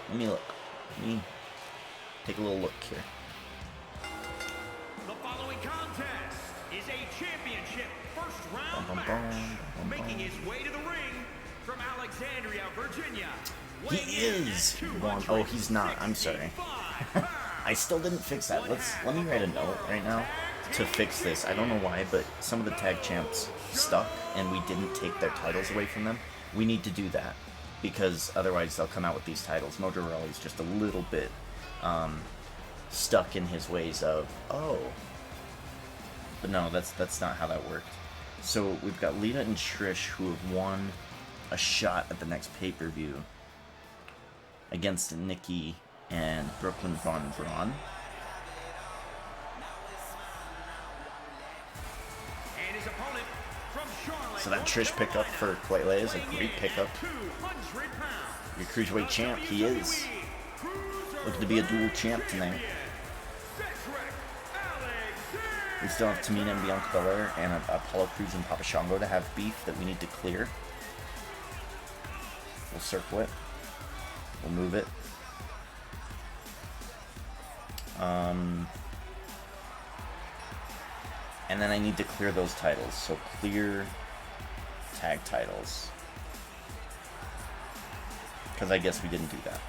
Let me look. Let me take a little look here. The following contest is a championship first round match. Making his way to the ring from Alexandria, Virginia. He is one. Oh, he's not. I'm sorry. I still didn't fix that. Let me write a note right now to fix this. I don't know why, but some of the tag champs stuck, and we didn't take their titles away from them. We need to do that, because otherwise they'll come out with these titles. Mojo Rawley's just a little bit stuck in his ways of, oh. But no, that's not how that worked. So we've got Lita and Trish, who have won a shot at the next pay-per-view against Nikki and Brooklyn Von Braun. And his opponent from Charlotte. So that Trish pickup for Quayle is a great pickup. Your cruiserweight champ, he is. Looking to be a dual champ tonight. We still have Tamina and Bianca Belair and Apollo Crews and Papa Shango to have beef that we need to clear. We'll circle it. We'll move it. And then I need to clear those titles. So clear tag titles. Because I guess we didn't do that.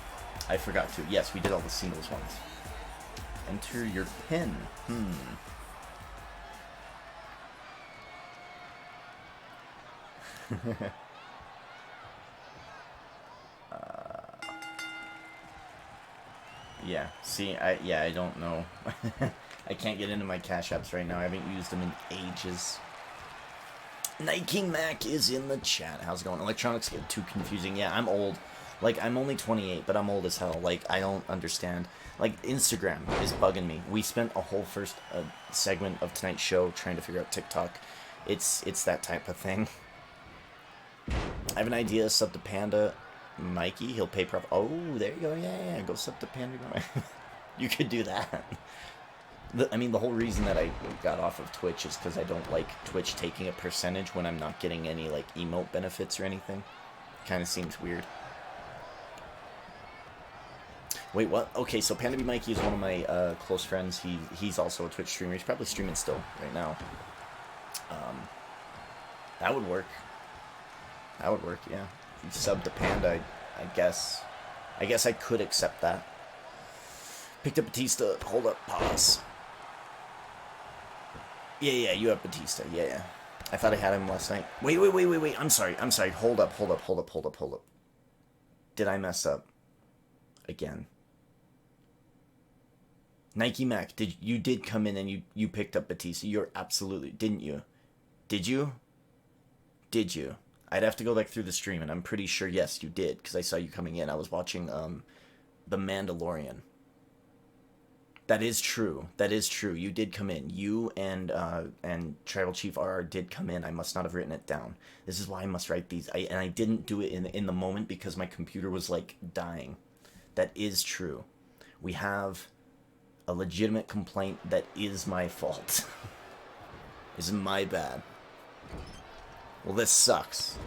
I forgot to. Yes, we did all the singles ones. Enter your pin. Yeah, see, I don't know. I can't get into my Cash Apps right now. I haven't used them in ages. Night King Mac is in the chat. How's it going? Electronics get too confusing. Yeah, I'm old. Like, I'm only 28, but I'm old as hell. Like, I don't understand. Like, Instagram is bugging me. We spent a whole first segment of tonight's show trying to figure out TikTok. It's that type of thing. I have an idea. Sub to Panda Mikey. He'll pay prop. Oh, there you go. Yeah. Go sub to Panda. You could do that. I mean, the whole reason that I got off of Twitch is because I don't like Twitch taking a percentage when I'm not getting any, like, emote benefits or anything. Kind of seems weird. Wait, what? Okay, so Panda B Mikey is one of my close friends. He's also a Twitch streamer. He's probably streaming still right now. That would work. That would work, yeah. If you sub to Panda, I guess I could accept that. Picked up Batista. Hold up, pause. Yeah, you have Batista. Yeah. I thought I had him last night. Wait. I'm sorry. Hold up. Did I mess up? Again. Nike Mac, you did come in and you picked up Batista. You're absolutely, didn't you? Did you? I'd have to go back through the stream, and I'm pretty sure, yes, you did, because I saw you coming in. I was watching The Mandalorian. That is true. You did come in. You and Tribal Chief RR did come in. I must not have written it down. This is why I must write these. And I didn't do it in the moment because my computer was, like, dying. That is true. We have a legitimate complaint that is my fault. This is my bad. Well, this sucks.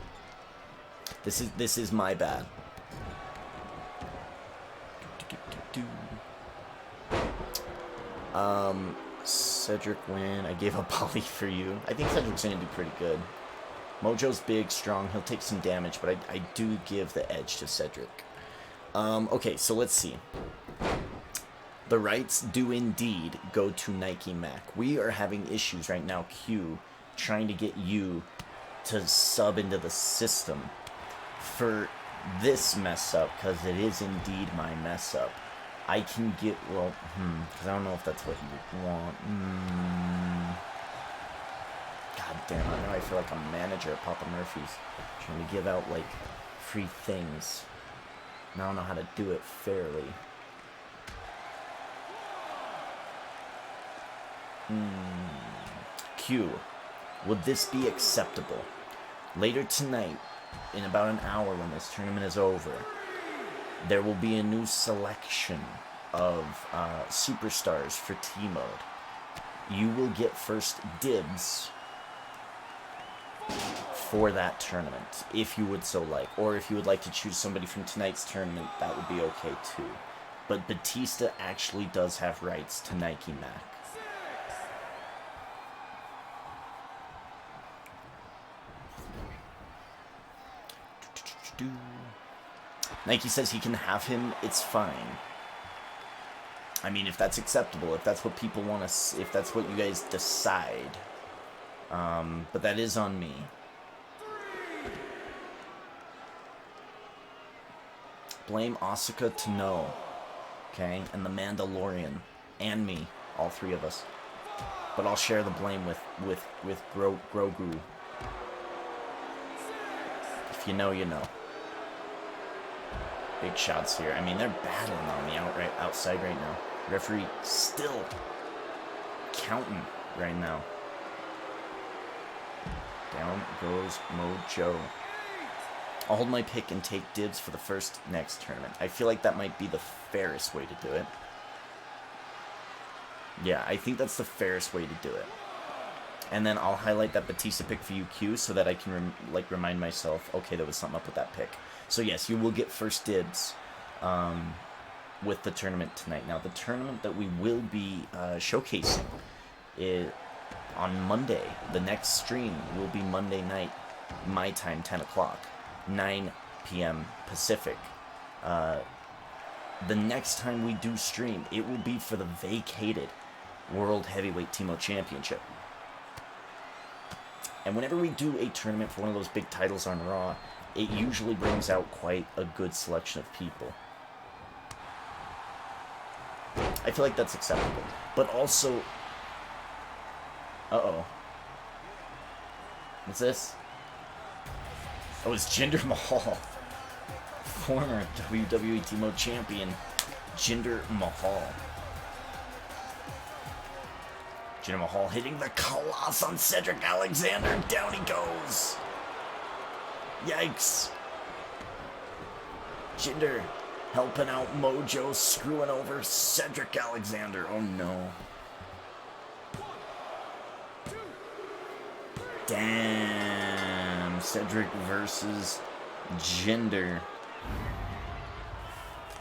This is my bad. Cedric win. I gave up Polly for you. I think Cedric's gonna do pretty good. Mojo's big, strong. He'll take some damage, but I do give the edge to Cedric. Okay, so let's see. The rights do indeed go to Nike Mac. We are having issues right now, Q, trying to get you to sub into the system for this mess up, because it is indeed my mess up. I can get, well, because I don't know if that's what you want. God damn it, now I feel like I'm manager at Papa Murphy's, trying to give out, like, free things. And I don't know how to do it fairly. Q, would this be acceptable? Later tonight, in about an hour when this tournament is over, there will be a new selection of superstars for TMode. You will get first dibs for that tournament, if you would so like. Or if you would like to choose somebody from tonight's tournament, that would be okay too. But Batista actually does have rights to Nike Mac. Nike says he can have him, it's fine. I mean, if that's acceptable, if that's what people want to, if that's what you guys decide. But that is on me. Blame Asuka to know. Okay? And the Mandalorian. And me. All three of us. But I'll share the blame with Grogu. If you know, you know. Big shots here. I mean, they're battling on the outside right now. Referee still counting right now. Down goes Mojo. I'll hold my pick and take dibs for the first next tournament. I feel like that might be the fairest way to do it. Yeah, I think that's the fairest way to do it. And then I'll highlight that Batista pick for you, Q, so that I can remind myself, okay, there was something up with that pick. So yes, you will get first dibs with the tournament tonight. Now, the tournament that we will be showcasing is on Monday. The next stream will be Monday night, my time, 10 o'clock, 9 p.m. Pacific. The next time we do stream, it will be for the vacated World Heavyweight TMode Championship. And whenever we do a tournament for one of those big titles on Raw, it usually brings out quite a good selection of people. I feel like that's acceptable. But also... Uh-oh. What's this? Oh, it's Jinder Mahal. Former WWE TMode champion, Jinder Mahal. Jinder Mahal hitting the Colossus on Cedric Alexander. Down he goes. Yikes. Jinder helping out Mojo, screwing over Cedric Alexander. Oh no. Damn. Cedric versus Jinder.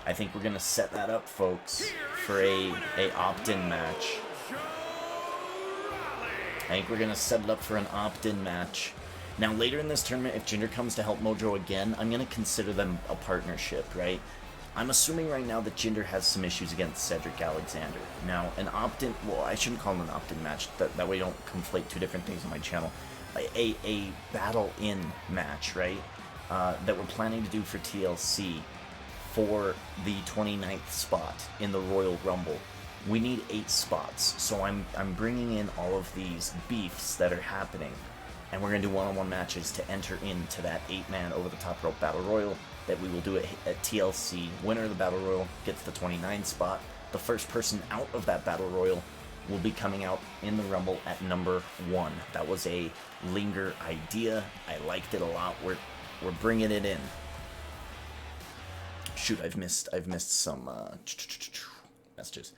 I think we're going to set that up, folks, for a opt-in match. I think we're going to set it up for an opt-in match. Now, later in this tournament, if Jinder comes to help Mojo again, I'm going to consider them a partnership, right? I'm assuming right now that Jinder has some issues against Cedric Alexander. Now, an opt-in... Well, I shouldn't call it an opt-in match. That way I don't conflate two different things on my channel. A battle-in match, right? That we're planning to do for TLC for the 29th spot in the Royal Rumble. We need 8 spots, so I'm bringing in all of these beefs that are happening, and we're going to do one-on-one matches to enter into that 8-man over-the-top rope battle royal that we will do at TLC. Winner of the battle royal gets the 29th spot. The first person out of that battle royal will be coming out in the Rumble at number 1. That was a Linger idea. I liked it a lot. We're bringing it in. Shoot, I've missed some messages.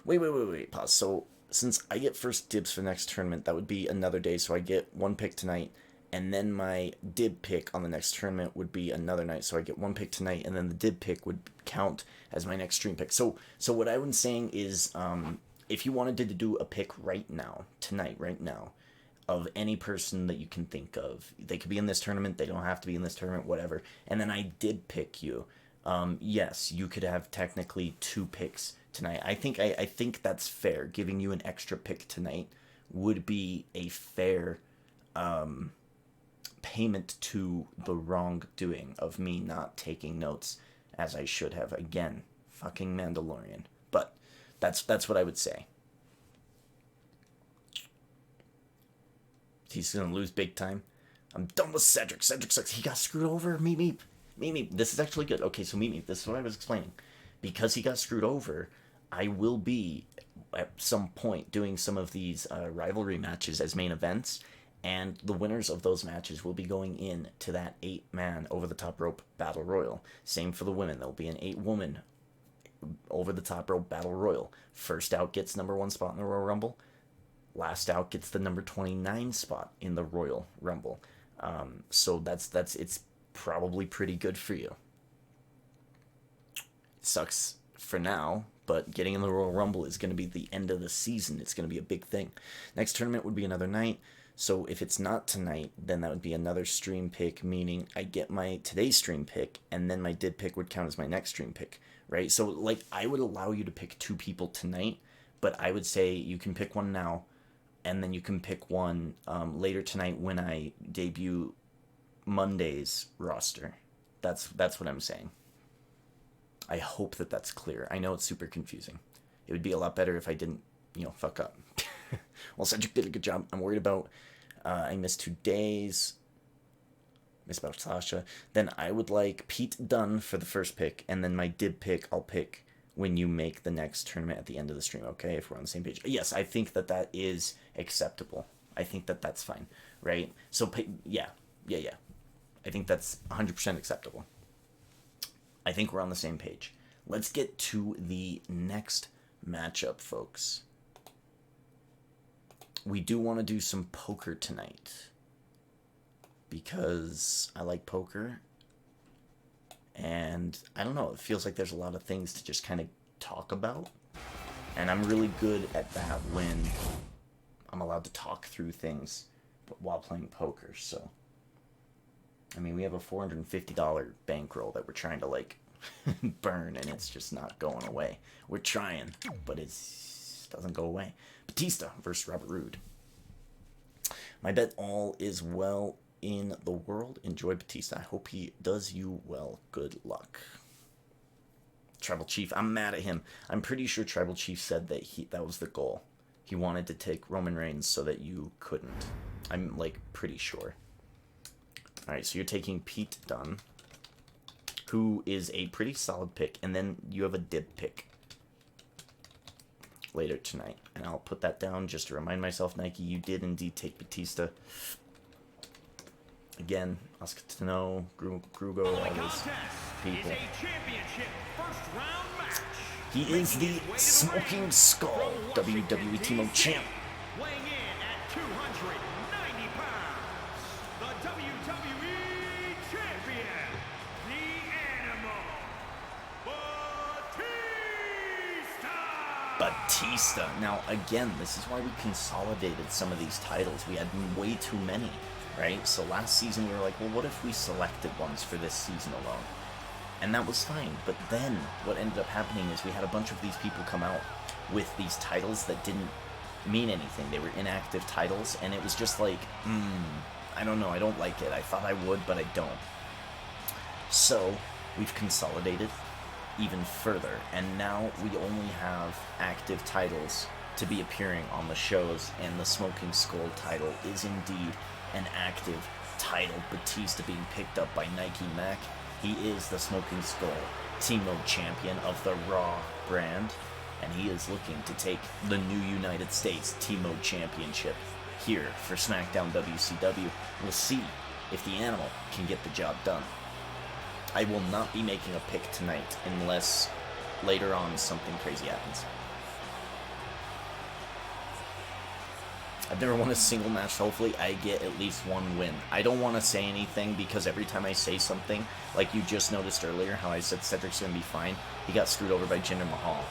Wait. Pause. So, since I get first dibs for the next tournament, that would be another day. So I get one pick tonight, and then my dib pick on the next tournament would be another night. So I get one pick tonight, and then the dib pick would count as my next stream pick. So what I was saying is, if you wanted to do a pick right now, tonight, right now, of any person that you can think of, they could be in this tournament, they don't have to be in this tournament, whatever, and then I did pick you, yes, you could have technically 2 picks tonight. I think that's fair. Giving you an extra pick tonight would be a fair payment to the wrongdoing of me not taking notes as I should have. Again, fucking Mandalorian. But that's what I would say. He's gonna lose big time. I'm done with Cedric. Cedric sucks. He got screwed over. Meep. This is actually good. Okay, so Meep. This is what I was explaining. Because he got screwed over, I will be at some point doing some of these rivalry matches as main events, and the winners of those matches will be going in to that 8-man over the top rope battle royal. Same for the women. There'll be an 8-woman over the top rope battle royal. First out gets number 1 spot in the Royal Rumble. Last out gets the number 29 spot in the Royal Rumble. So it's probably pretty good for you. It sucks for now, but getting in the Royal Rumble is going to be the end of the season. It's going to be a big thing. Next tournament would be another night. So if it's not tonight, then that would be another stream pick, meaning I get my today's stream pick, and then my did pick would count as my next stream pick, right? So, like, I would allow you to pick 2 people tonight, but I would say you can pick one now, and then you can pick one later tonight when I debut Monday's roster. That's what I'm saying. I hope that that's clear. I know it's super confusing. It would be a lot better if I didn't, fuck up. Well, Cedric did a good job. I'm worried about I missed 2 days. Miss about Sasha. Then I would like Pete Dunne for the first pick, and then my dib pick I'll pick when you make the next tournament at the end of the stream, okay? If we're on the same page. Yes, I think that is acceptable. I think that's fine, right? So, yeah. I think that's 100% acceptable. I think we're on the same page. Let's get to the next matchup, folks. We do want to do some poker tonight because I like poker, and I don't know, it feels like there's a lot of things to just kind of talk about, and I'm really good at that when I'm allowed to talk through things while playing poker. So I mean, we have a $450 bankroll that we're trying to, like, burn, and it's just not going away. We're trying, but it doesn't go away. Batista versus Robert Roode. My bet all is well in the world. Enjoy Batista. I hope he does you well. Good luck. Tribal Chief, I'm mad at him. I'm pretty sure Tribal Chief said that that was the goal. He wanted to take Roman Reigns so that you couldn't. I'm, like, pretty sure. Alright, so you're taking Pete Dunne, who is a pretty solid pick, and then you have a dib pick later tonight. And I'll put that down just to remind myself, Nike, you did indeed take Batista. Again, Oscar Grugo, all those people. He is the Smoking Skull WWE TMode champ. Weighing in at 290 pounds, the WWE champion, the Animal, Batista. Now, again, this is why we consolidated some of these titles. We had way too many, right? So last season we were like, well, what if we selected ones for this season alone? And that was fine. But then what ended up happening is we had a bunch of these people come out with these titles that didn't mean anything. They were inactive titles, and it was just like, I don't know, I don't like it. I thought I would, but I don't. So we've consolidated even further, and now we only have active titles to be appearing on the shows, and the Smoking Skull title is indeed an active title. Batista being picked up by Nike Mac. He is the Smoking Skull TMode champion of the Raw brand, and he is looking to take the new United States TMode championship here for SmackDown WCW. We'll see if the Animal can get the job done. I will not be making a pick tonight unless later on something crazy happens. I've never won a single match. Hopefully I get at least one win. I don't want to say anything because every time I say something, like you just noticed earlier how I said Cedric's going to be fine, he got screwed over by Jinder Mahal,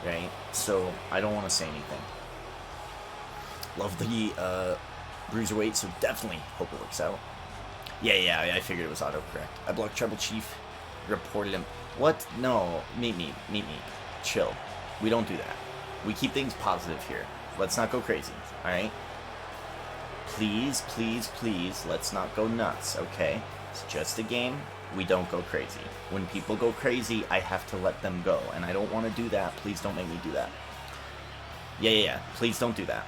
right? So I don't want to say anything. Love the Bruiserweight, so definitely hope it works out. Yeah, I figured it was autocorrect. I blocked Tribal Chief, reported him. What? No, meet me. Chill. We don't do that. We keep things positive here. Let's not go crazy, alright? Please, let's not go nuts, okay? It's just a game. We don't go crazy. When people go crazy, I have to let them go, and I don't want to do that. Please don't make me do that. Yeah. Please don't do that.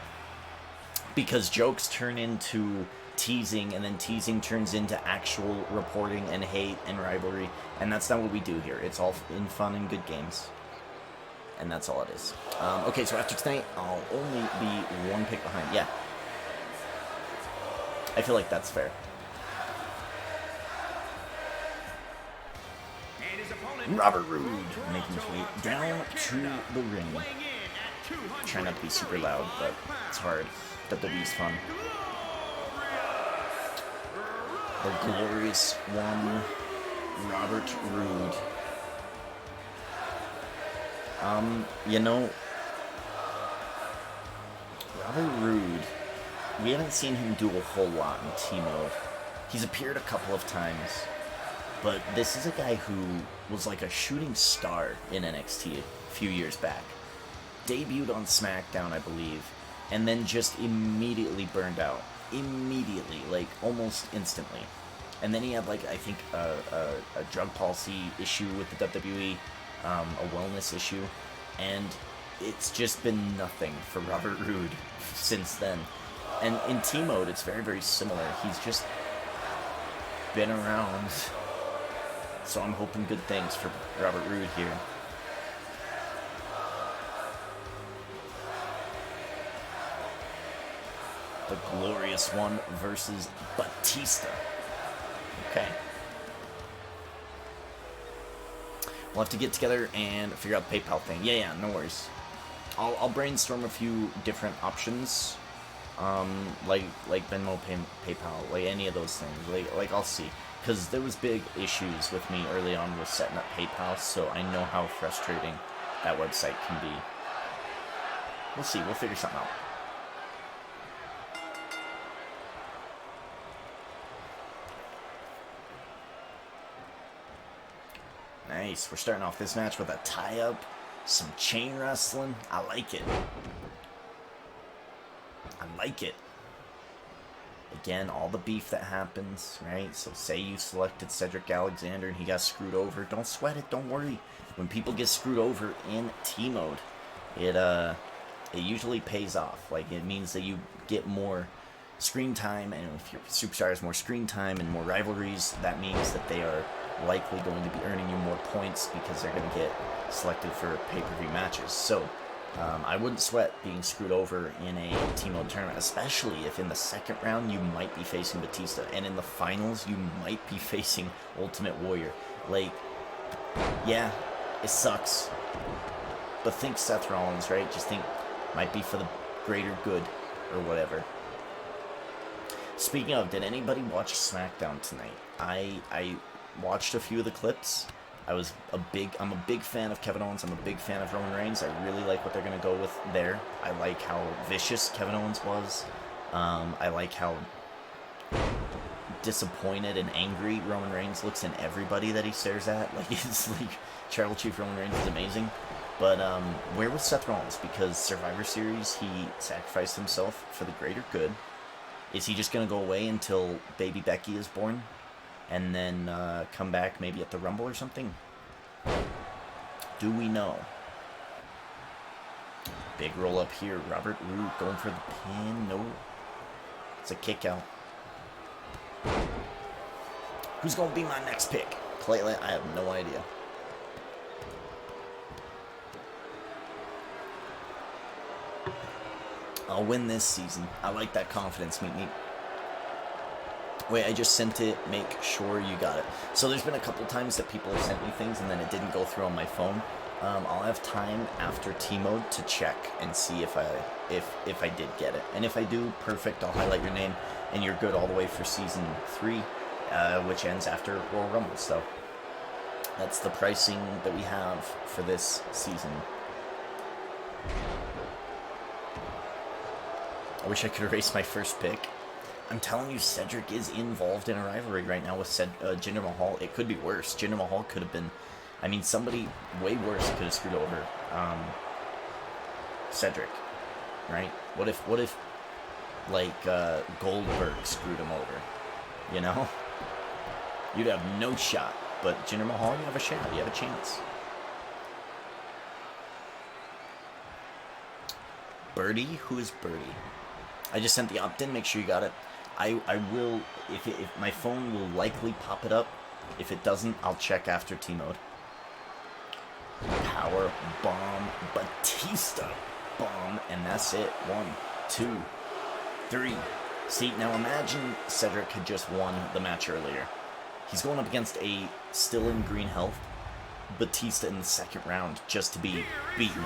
Because jokes turn into teasing, and then teasing turns into actual reporting and hate and rivalry, and that's not what we do here. It's all in fun and good games, and that's all it is. Okay, so after tonight, I'll only be one pick behind. Yeah, I feel like that's fair. And his opponent Robert Roode making his way down to the ring. Try not to be super loud, but it's hard. WWE's fun. The glorious one, Robert Roode. You know, Robert Roode, we haven't seen him do a whole lot in TMode. He's appeared a couple of times, but this is a guy who was like a shooting star in NXT a few years back. Debuted on SmackDown, I believe, and then just immediately burned out. Immediately, like almost instantly. And then he had like, I think, a drug policy issue with the WWE, a wellness issue, and it's just been nothing for Robert Roode since then. And in TMode, it's very, very similar. He's just been around, so I'm hoping good things for Robert Roode here. The glorious one versus Batista. Okay. We'll have to get together and figure out the PayPal thing. Yeah, no worries. I'll brainstorm a few different options, like Venmo, PayPal, like any of those things. Like I'll see, because there was big issues with me early on with setting up PayPal, so I know how frustrating that website can be. We'll see. We'll figure something out. Nice. We're starting off this match with a tie-up, some chain wrestling. I like it. I like it. Again, all the beef that happens, right? So say you selected Cedric Alexander and he got screwed over. Don't sweat it. Don't worry. When people get screwed over in TMode, it usually pays off. Like, it means that you get more screen time, and if your superstar has more screen time and more rivalries, that means that they are likely going to be earning you more points because they're going to get selected for pay-per-view matches. So I wouldn't sweat being screwed over in a TMode tournament, especially if in the second round you might be facing Batista, and in the finals you might be facing Ultimate Warrior. Like, yeah, it sucks, but think Seth Rollins, right? Just think, might be for the greater good or whatever. Speaking of, did anybody watch SmackDown tonight? I watched a few of the clips. I'm a big fan of Kevin Owens. I'm a big fan of Roman Reigns. I really like what they're going to go with there. I like how vicious Kevin Owens was. I like how disappointed and angry Roman Reigns looks in everybody that he stares at. Like, it's like Tribal Chief Roman Reigns is amazing. But where was Seth Rollins? Because Survivor Series, he sacrificed himself for the greater good. Is he just going to go away until baby Becky is born? And then come back maybe at the Rumble or something? Do we know? Big roll up here. Robert Roode going for the pin. No. It's a kick out. Who's going to be my next pick? Clayton? I have no idea. I'll win this season. I like that confidence, meet me. Wait, I just sent it. Make sure you got it. So there's been a couple times that people have sent me things and then it didn't go through on my phone. I'll have time after TMode to check and see if I did get it. And if I do, perfect. I'll highlight your name and you're good all the way for season 3, which ends after Royal Rumble. So that's the pricing that we have for this season. I wish I could erase my first pick. I'm telling you, Cedric is involved in a rivalry right now with Jinder Mahal. It could be worse. Jinder Mahal could have been... I mean, somebody way worse could have screwed over Cedric, right? What if like, Goldberg screwed him over, you know? You'd have no shot. But Jinder Mahal, you have a shot. You have a chance. Birdie? Who is Birdie? I just sent the opt-in. Make sure you got it. I will, if my phone will likely pop it up. If it doesn't, I'll check after TMode. Power bomb, Batista bomb, and that's it. 1, 2, 3. See, now imagine Cedric had just won the match earlier. He's going up against a still in green health Batista in the second round just to be beaten,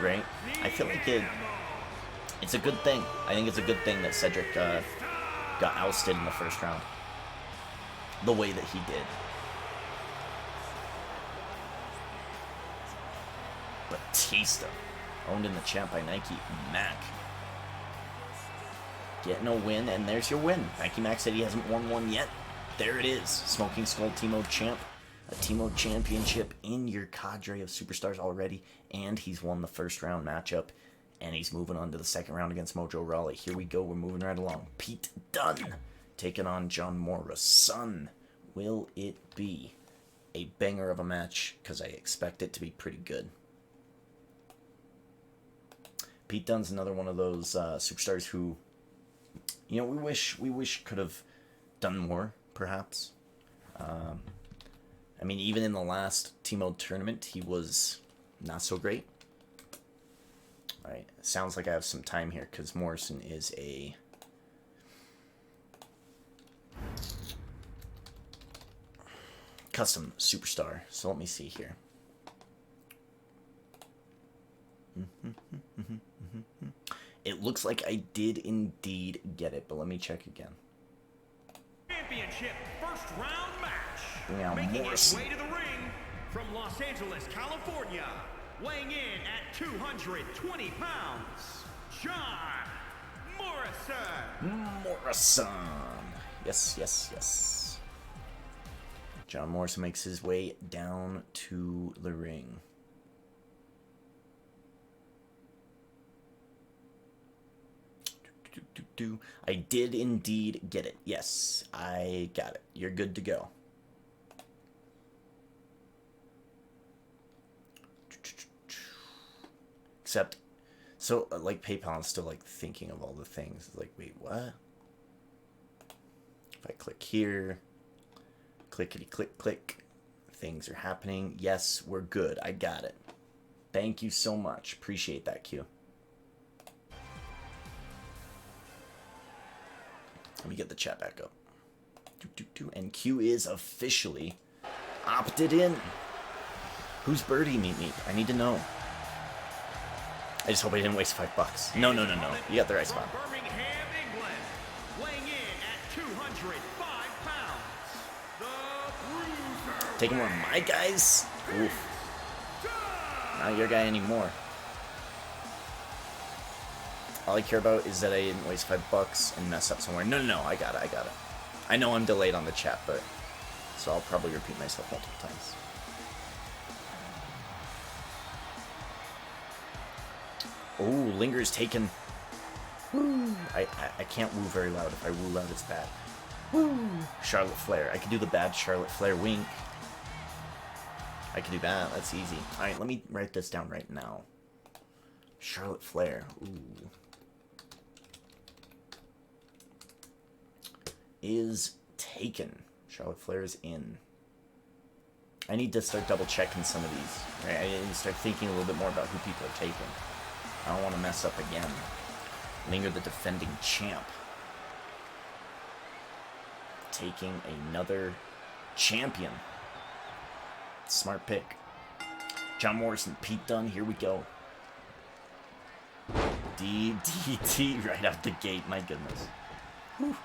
right? I feel like it's a good thing. I think it's a good thing that Cedric got ousted in the first round the way that he did. Batista, owned in the champ by Nike. Mac getting a win, and there's your win. Nike Mac said he hasn't won one yet. There it is. Smoking Skull TMode champ. A TMode championship in your cadre of superstars already, and he's won the first round matchup, and he's moving on to the second round against Mojo Rawley. Here we go. We're moving right along. Pete Dunne taking on John Morrison. Will it be a banger of a match? Because I expect it to be pretty good. Pete Dunne's another one of those superstars who, you know, we wish could have done more, perhaps. I mean, even in the last TMode tournament, he was not so great. All right, sounds like I have some time here because Morrison is a custom superstar. So let me see here. It looks like I did indeed get it, but let me check again. Championship first round match. Now Making Morrison. his way to the ring from Los Angeles, California, weighing in at 220 pounds, John Morrison. Morrison. Yes, yes, yes. John Morrison makes his way down to the ring. I did indeed get it. Yes, I got it. You're good to go. Except, so, like, PayPal is still, like, thinking of all the things. It's like, wait, what? If I click here, clickety click click, things are happening. Yes, we're good. I got it. Thank you so much. Appreciate that, Q. Let me get the chat back up. And Q is officially opted in. Who's Birdie Meet Me? I need to know. I just hope I didn't waste $5. No. You got the right spot. Birmingham, England, weighing in at 205 pounds, the Bruiser. Taking one of my guys? Oof. Not your guy anymore. All I care about is that I didn't waste $5 and mess up somewhere. No, I got it. I know I'm delayed on the chat, but so I'll probably repeat myself multiple times. Oh, Linger's taken. Woo. I can't woo very loud. If I woo loud, it's bad. Woo. Charlotte Flair. I could do the bad Charlotte Flair wink. I can do that. That's easy. All right, let me write this down right now. Charlotte Flair. Ooh. Is taken. Charlotte Flair is in. I need to start double checking some of these. Right? I need to start thinking a little bit more about who people are taking. I don't want to mess up again. Linger, the defending champ. Taking another champion. Smart pick. John Morrison, Pete Dunne, here we go. DDT right out the gate, my goodness. Whew.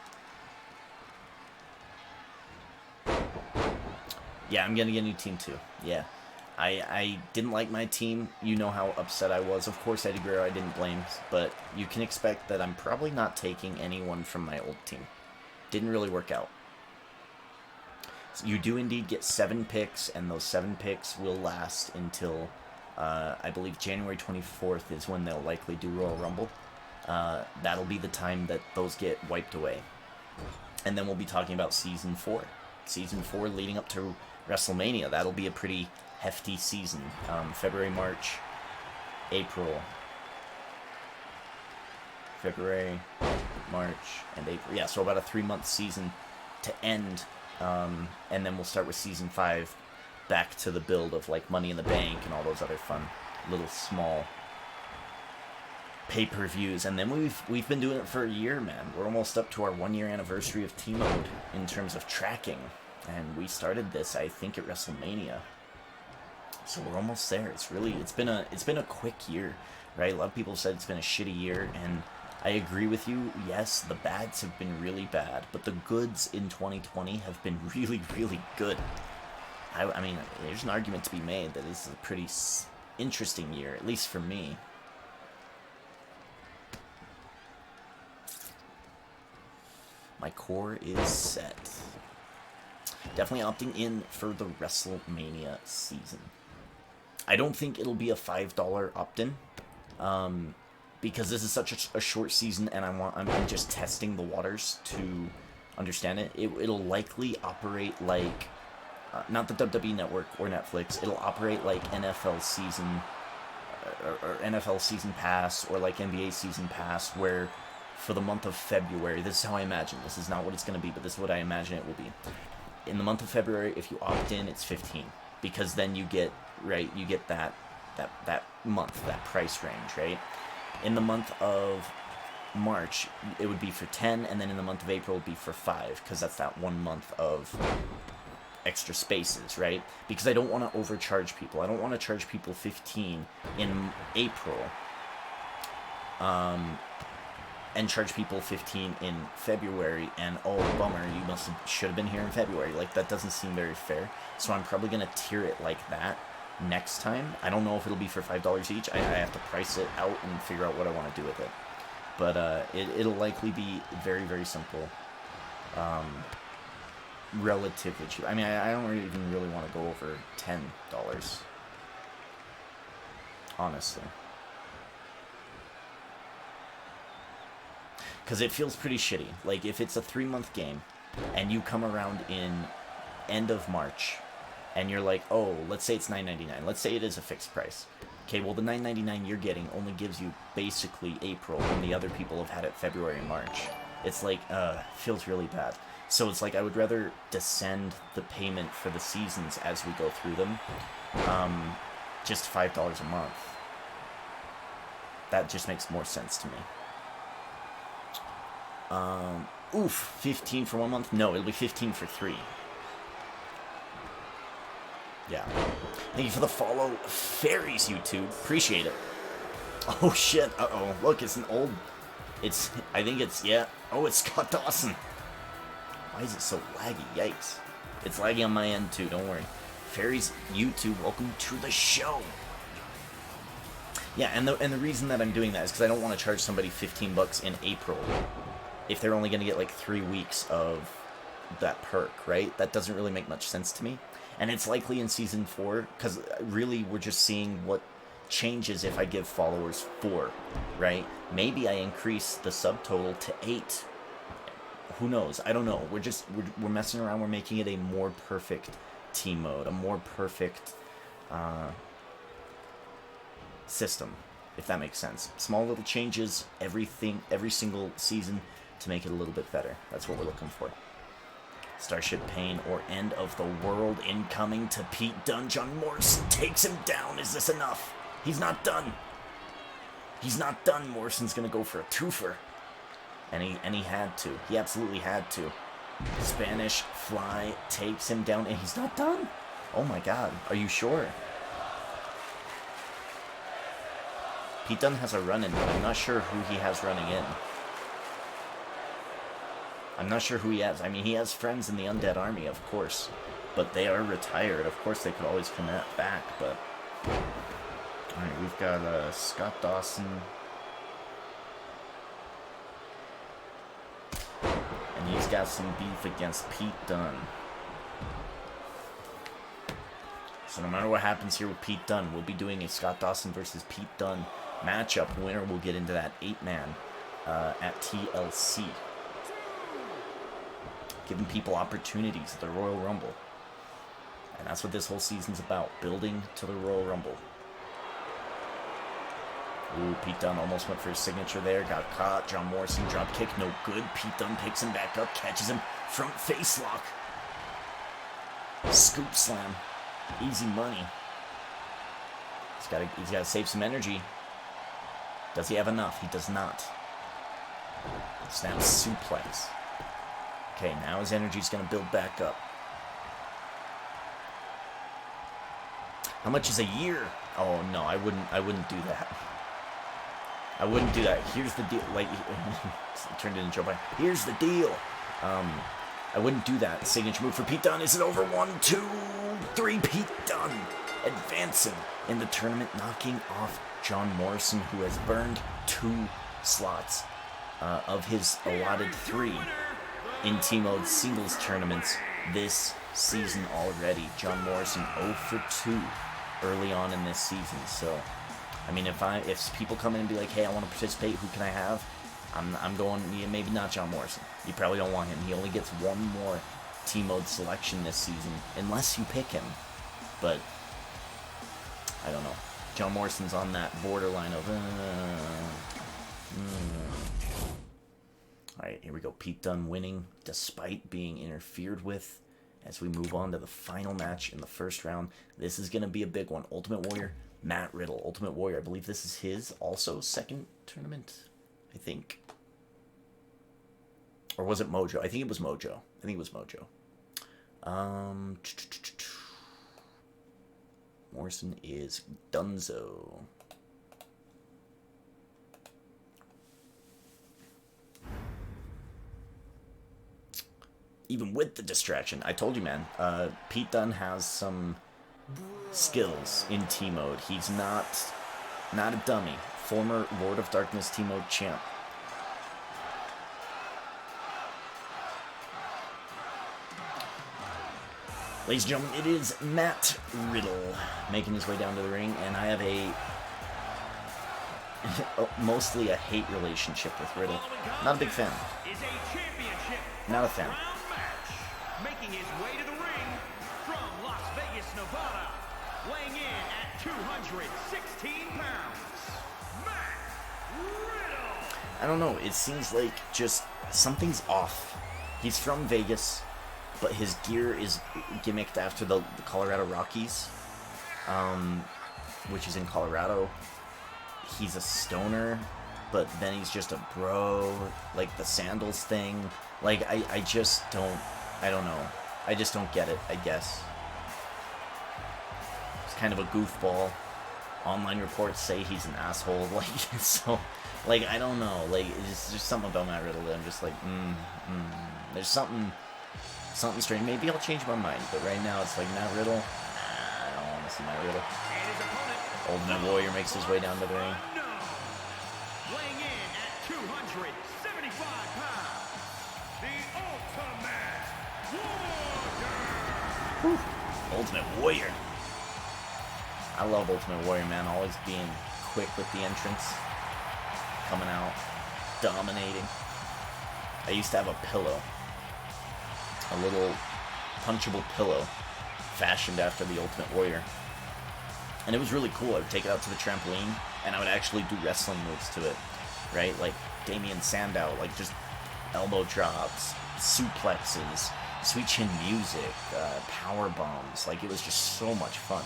Yeah, I'm gonna get a new team too. Yeah. I didn't like my team. You know how upset I was. Of course, Eddie Guerrero I didn't blame, but you can expect that I'm probably not taking anyone from my old team. Didn't really work out. So you do indeed get 7 picks, and those 7 picks will last until, I believe, January 24th is when they'll likely do Royal Rumble. That'll be the time that those get wiped away. And then we'll be talking about Season 4. Season 4 leading up to WrestleMania. That'll be a pretty hefty season. February, March, April. February, March, and April. Yeah, so about a 3-month season to end. And then we'll start with Season 5 back to the build of like Money in the Bank and all those other fun little small pay-per-views. And then we've been doing it for a year, man. We're almost up to our 1-year anniversary of TMode in terms of tracking. And we started this, I think, at WrestleMania. So we're almost there. It's been a quick year, right? A lot of people said it's been a shitty year, and I agree with you. Yes, the bads have been really bad, but the goods in 2020 have been really, really good. I mean, there's an argument to be made that this is a pretty interesting year, at least for me. My core is set. Definitely opting in for the WrestleMania season. I don't think it'll be a $5 opt-in, because this is such a short season, and I'm just testing the waters to understand it. It'll likely operate like, not the WWE Network or Netflix. It'll operate like NFL season, or NFL season pass, or like NBA season pass, where for the month of February, this is how I imagine. This is not what it's going to be, but this is what I imagine it will be. In the month of February, if you opt in, it's 15, because then you get that month, that price range, right? In the month of March, it would be for 10, and then in the month of April, it would be for 5, because that's that 1 month of extra spaces, right? Because I don't want to overcharge people. I don't want to charge people 15 in April, and charge people 15 in February, and oh bummer, you should have been here in February. Like, that doesn't seem very fair. So I'm probably gonna tier it like that next time. I don't know if it'll be for $5 each. I have to price it out and figure out what I want to do with it. But it'll likely be very, very simple. Relatively cheap. I mean, I don't even really want to go over $10, honestly. Because it feels pretty shitty. Like, if it's a 3-month game, and you come around in end of March, and you're like, oh, let's say it's $9.99. Let's say it is a fixed price. Okay, well, the $9.99 you're getting only gives you basically April, and the other people have had it February and March. It's like, feels really bad. So it's like, I would rather descend the payment for the seasons as we go through them. Just $5 a month. That just makes more sense to me. 15 for 1 month? No, it'll be 15 for 3. Yeah. Thank you for the follow, Fairies YouTube. Appreciate it. Oh shit. Uh-oh. Look, it's an old... I think it's, yeah. Oh, it's Scott Dawson. Why is it so laggy? Yikes. It's laggy on my end too, don't worry. Fairies YouTube, welcome to the show. Yeah, and the reason that I'm doing that is because I don't want to charge somebody $15 in April if they're only going to get like 3 weeks of that perk, right? That doesn't really make much sense to me. And it's likely in Season 4, because really we're just seeing what changes if I give followers 4, right? Maybe I increase the subtotal to 8. Who knows? I don't know. We're messing around. We're making it a more perfect TMode, a more perfect system, if that makes sense. Small little changes, every single season, to make it a little bit better. That's what we're looking for. Starship Pain or End of the World incoming to Pete Dunne. John Morrison takes him down. Is this enough? He's not done. He's not done. Morrison's gonna go for a twofer. And he had to. He absolutely had to. Spanish Fly takes him down, and he's not done? Oh my god. Are you sure? Pete Dunne has a run-in, but I'm not sure who he has running in. I'm not sure who he has. I mean, he has friends in the Undead Army, of course. But they are retired. Of course, they could always come back, but... Alright, we've got Scott Dawson. And he's got some beef against Pete Dunne. So no matter what happens here with Pete Dunne, we'll be doing a Scott Dawson versus Pete Dunne matchup. Winner will get into that 8-man at TLC. Giving people opportunities at the Royal Rumble. And that's what this whole season's about. Building to the Royal Rumble. Ooh, Pete Dunne almost went for his signature there. Got caught. John Morrison drop kick. No good. Pete Dunne picks him back up. Catches him. Front face lock. Scoop slam. Easy money. He's got to save some energy. Does he have enough? He does not. Snap suplex. Okay, now his energy's going to build back up. How much is a year? Oh no, I wouldn't do that. I wouldn't do that. Here's the deal. Like, turned it into Joe Biden. Here's the deal. I wouldn't do that. Signature move for Pete Dunne. Is it over? 1, 2, 3. Pete Dunne advancing in the tournament, knocking off John Morrison, who has burned 2 slots of his allotted 3 in TMode singles tournaments this season already. John Morrison 0 for 2 early on in this season. So, I mean, if people come in and be like, hey, I want to participate, who can I have? I'm going, yeah, maybe not John Morrison. You probably don't want him. He only gets 1 more TMode selection this season, unless you pick him. But, I don't know. John Morrison's on that borderline of, Alright, here we go. Pete Dunne winning, despite being interfered with, as we move on to the final match in the first round. This is going to be a big one. Ultimate Warrior, Matt Riddle. Ultimate Warrior, I believe this is his also second tournament, I think. Or was it Mojo? I think it was Mojo. Morrison is Dunzo. Even with the distraction, I told you, man, Pete Dunne has some skills in T-Mode. He's not a dummy. Former Lord of Darkness T-Mode champ. Ladies and gentlemen, it is Matt Riddle making his way down to the ring, and I have mostly a hate relationship with Riddle. Not a big fan. Not a fan. Making his way to the ring from Las Vegas, Nevada, weighing in at 216 pounds, Matt Riddle. I don't know, it seems like just something's off. He's from Vegas, but his gear is gimmicked after the Colorado Rockies, which is in Colorado. He's a stoner, but then he's just a bro, like the sandals thing. Like, I just don't, I don't know. I just don't get it, I guess. He's kind of a goofball. Online reports say he's an asshole, like, so, like, I don't know. Like, it's just something about Matt Riddle that I'm just like, There's something strange. Maybe I'll change my mind, but right now it's like Matt Riddle. I don't want to see Matt Riddle. Ultimate Warrior makes his way down to the ring. Weighing in at 275 pounds, the Ultimate Warrior. Ultimate Warrior. I love Ultimate Warrior, man. Always being quick with the entrance. Coming out. Dominating. I used to have a pillow. A little punchable pillow fashioned after the Ultimate Warrior. And it was really cool. I would take it out to the trampoline, and I would actually do wrestling moves to it, right? Like Damien Sandow, like just elbow drops, suplexes, sweet chin music, power bombs. Like, it was just so much fun.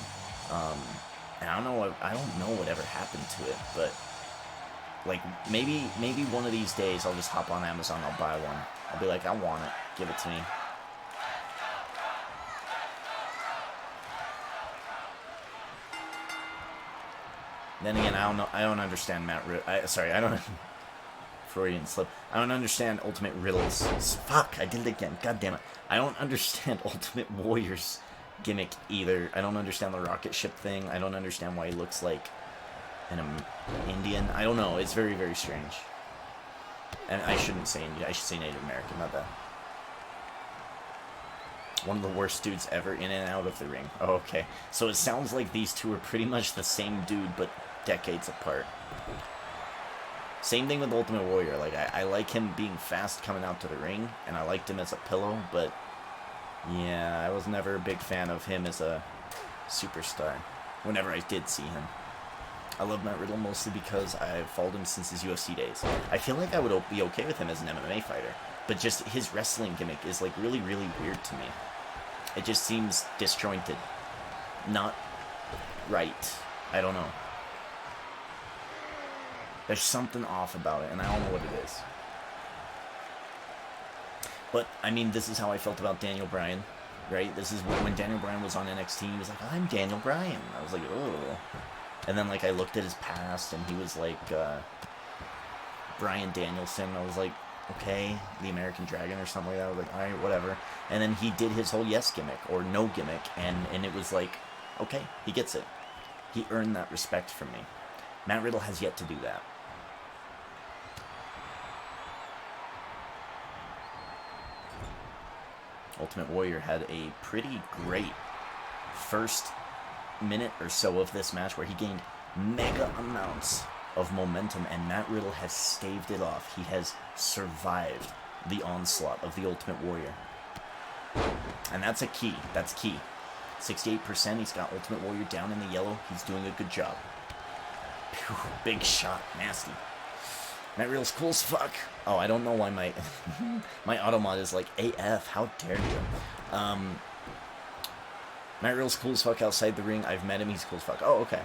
And I don't know whatever happened to it, but like maybe one of these days I'll just hop on Amazon, I'll buy one. I'll be like, I want it, give it to me. Then again, I don't understand Matt Riddle. I don't. Freudian slip. I don't understand Ultimate Riddle's. Fuck, I did it again. God damn it. I don't understand Ultimate Warrior's gimmick either. I don't understand the rocket ship thing. I don't understand why he looks like an Indian. I don't know. It's very, very strange. And I shouldn't say Indian. I should say Native American. Not that. One of the worst dudes ever in and out of the ring. Oh, okay. So it sounds like these two are pretty much the same dude, but decades apart. Same thing with Ultimate Warrior. Like, I like him being fast coming out to the ring, and I liked him as a pillow, but yeah, I was never a big fan of him as a superstar whenever I did see him. I love Matt Riddle mostly because I've followed him since his UFC days. I feel like I would be okay with him as an MMA fighter, but just his wrestling gimmick is like really, really weird to me. It just seems disjointed. Not right. I don't know. There's something off about it, and I don't know what it is. But, I mean, this is how I felt about Daniel Bryan. right? This is when Daniel Bryan was on NXT. He was like, I'm Daniel Bryan. I was like, oh. And then, like, I looked at his past, and he was like Bryan Danielson. I was like, okay, the American Dragon or something like that. I was like, all right, whatever. And then he did his whole yes gimmick, or no gimmick, and it was like, okay, he gets it. He earned that respect from me. Matt Riddle has yet to do that. Ultimate Warrior had a pretty great first minute or so of this match where he gained mega amounts of momentum, and Matt Riddle has staved it off. He has survived the onslaught of the Ultimate Warrior. And that's a key. That's key. 68%. He's got Ultimate Warrior down in the yellow. He's doing a good job. Phew, big shot. Nasty. Matt Riddle's cool as fuck. Oh, I don't know why my my automod is like AF. How dare you? Matt Riddle's cool as fuck outside the ring. I've met him. He's cool as fuck. Oh, okay.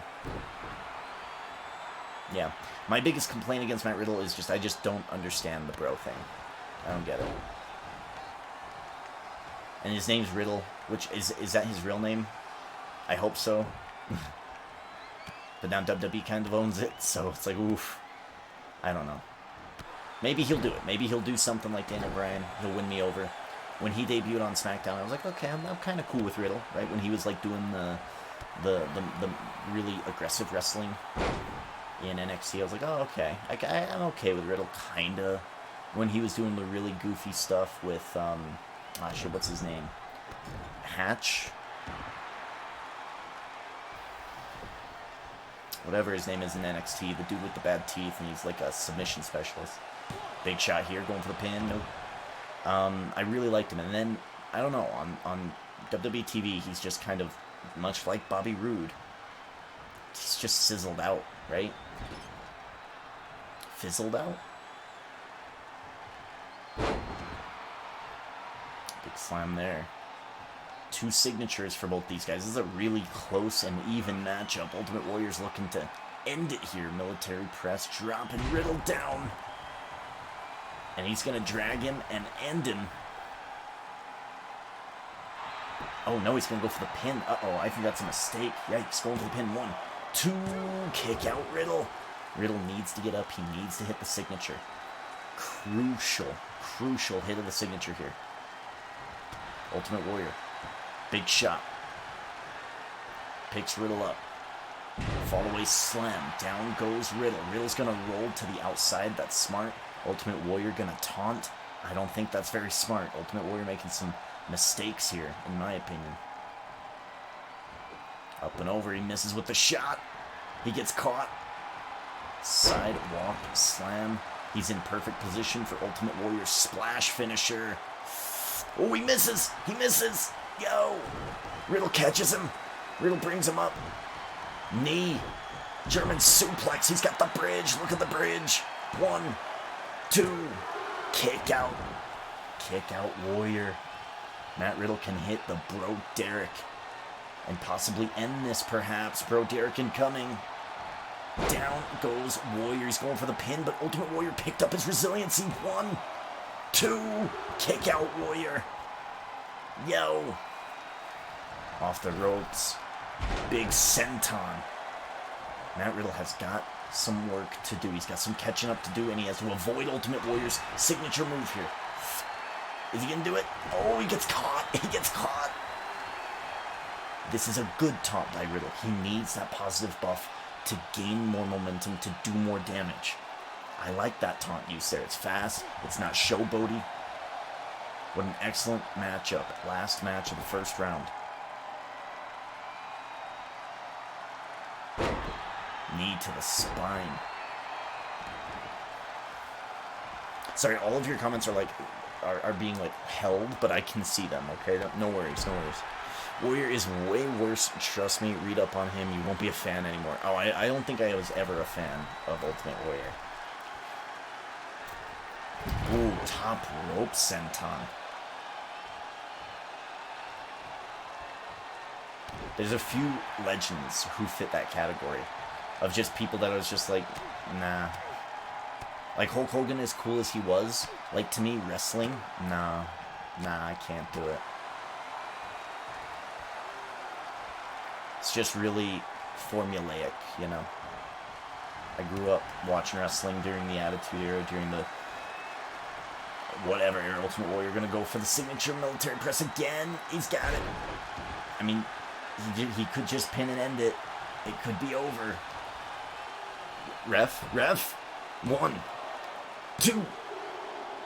Yeah. My biggest complaint against Matt Riddle is just I just don't understand the bro thing. I don't get it. And his name's Riddle, which is that his real name? I hope so. But now WWE kind of owns it, so it's like, oof. I don't know. Maybe he'll do it. Maybe he'll do something like Daniel Bryan. He'll win me over. When he debuted on SmackDown, I was like, okay, I'm kind of cool with Riddle, right? When he was like doing the really aggressive wrestling in NXT, I was like, oh, okay. I'm okay with Riddle, kinda. When he was doing the really goofy stuff with, shit, what's his name? Hatch? Whatever his name is in NXT, the dude with the bad teeth, and he's like a submission specialist. Big shot here, going for the pin. Nope. I really liked him, and then I don't know, on WWE TV, he's just kind of much like Bobby Roode. He's just sizzled out, right? Fizzled out. Big slam there. 2 signatures for both these guys. This is a really close and even matchup. Ultimate Warrior's looking to end it here. Military press, dropping Riddle down. And he's going to drag him and end him. Oh, no, he's going to go for the pin. Uh-oh, I think that's a mistake. Yikes, going for the pin. 1, 2, kick out Riddle. Riddle needs to get up. He needs to hit the signature. Crucial hit of the signature here. Ultimate Warrior. Big shot. Picks Riddle up. Fall away slam. Down goes Riddle. Riddle's going to roll to the outside. That's smart. Ultimate Warrior going to taunt. I don't think that's very smart. Ultimate Warrior making some mistakes here, in my opinion. Up and over. He misses with the shot. He gets caught. Sidewalk slam. He's in perfect position for Ultimate Warrior's splash finisher. Oh, he misses. He misses. Yo. Riddle catches him. Riddle brings him up. Knee. German suplex. He's got the bridge. Look at the bridge. 1, 2. Kick out. Kick out Warrior. Matt Riddle can hit the Bro Derek. And possibly end this, perhaps. Bro Derek incoming. Down goes Warrior. He's going for the pin, but Ultimate Warrior picked up his resiliency. 1, 2. Kick out Warrior. Yo. Off the ropes. Big senton. Matt Riddle has got some work to do. He's got some catching up to do, and he has to avoid Ultimate Warrior's signature move here. Is he going to do it? Oh, he gets caught. He gets caught. This is a good taunt by Riddle. He needs that positive buff to gain more momentum, to do more damage. I like that taunt use there. It's fast. It's not showboaty. What an excellent matchup. Last match of the first round. Knee to the spine. Sorry, all of your comments are like are being like held, but I can see them, okay? No worries, no worries. Warrior is way worse, trust me. Read up on him, you won't be a fan anymore. Oh, I don't think I was ever a fan of Ultimate Warrior. Ooh, top rope senton. There's a few legends who fit that category of just people that I was just like, nah. Like Hulk Hogan, as cool as he was, like to me, wrestling, nah, I can't do it. It's just really formulaic, you know. I grew up watching wrestling during the Attitude Era, during the whatever era. Ultimate Warrior gonna go for the signature military press again. He's got it. I mean, he could just pin and end it. It could be over. Ref. 1, 2,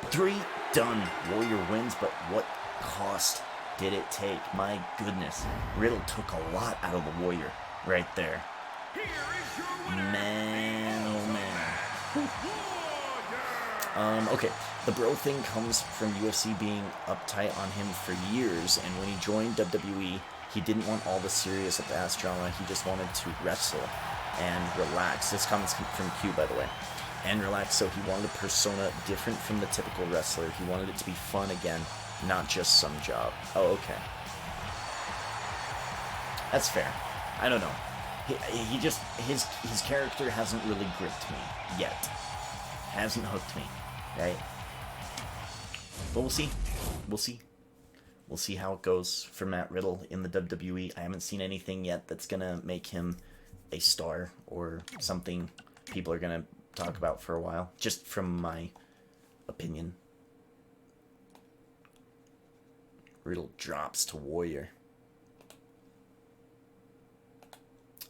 3, done. Warrior wins, but what cost did it take? My goodness. Riddle took a lot out of the Warrior right there. Man, oh man. Okay, the bro thing comes from UFC being uptight on him for years, and when he joined WWE, he didn't want all the serious up-the-ass drama. He just wanted to wrestle and relax. This comment's from Q, by the way. And relax, so he wanted a persona different from the typical wrestler. He wanted it to be fun again, not just some job. Oh, okay. That's fair. I don't know. He just, his character hasn't really gripped me yet. Hasn't hooked me, right? But we'll see. We'll see. We'll see how it goes for Matt Riddle in the WWE. I haven't seen anything yet that's gonna make him a star or something people are gonna talk about for a while, just from my opinion. Riddle drops to Warrior.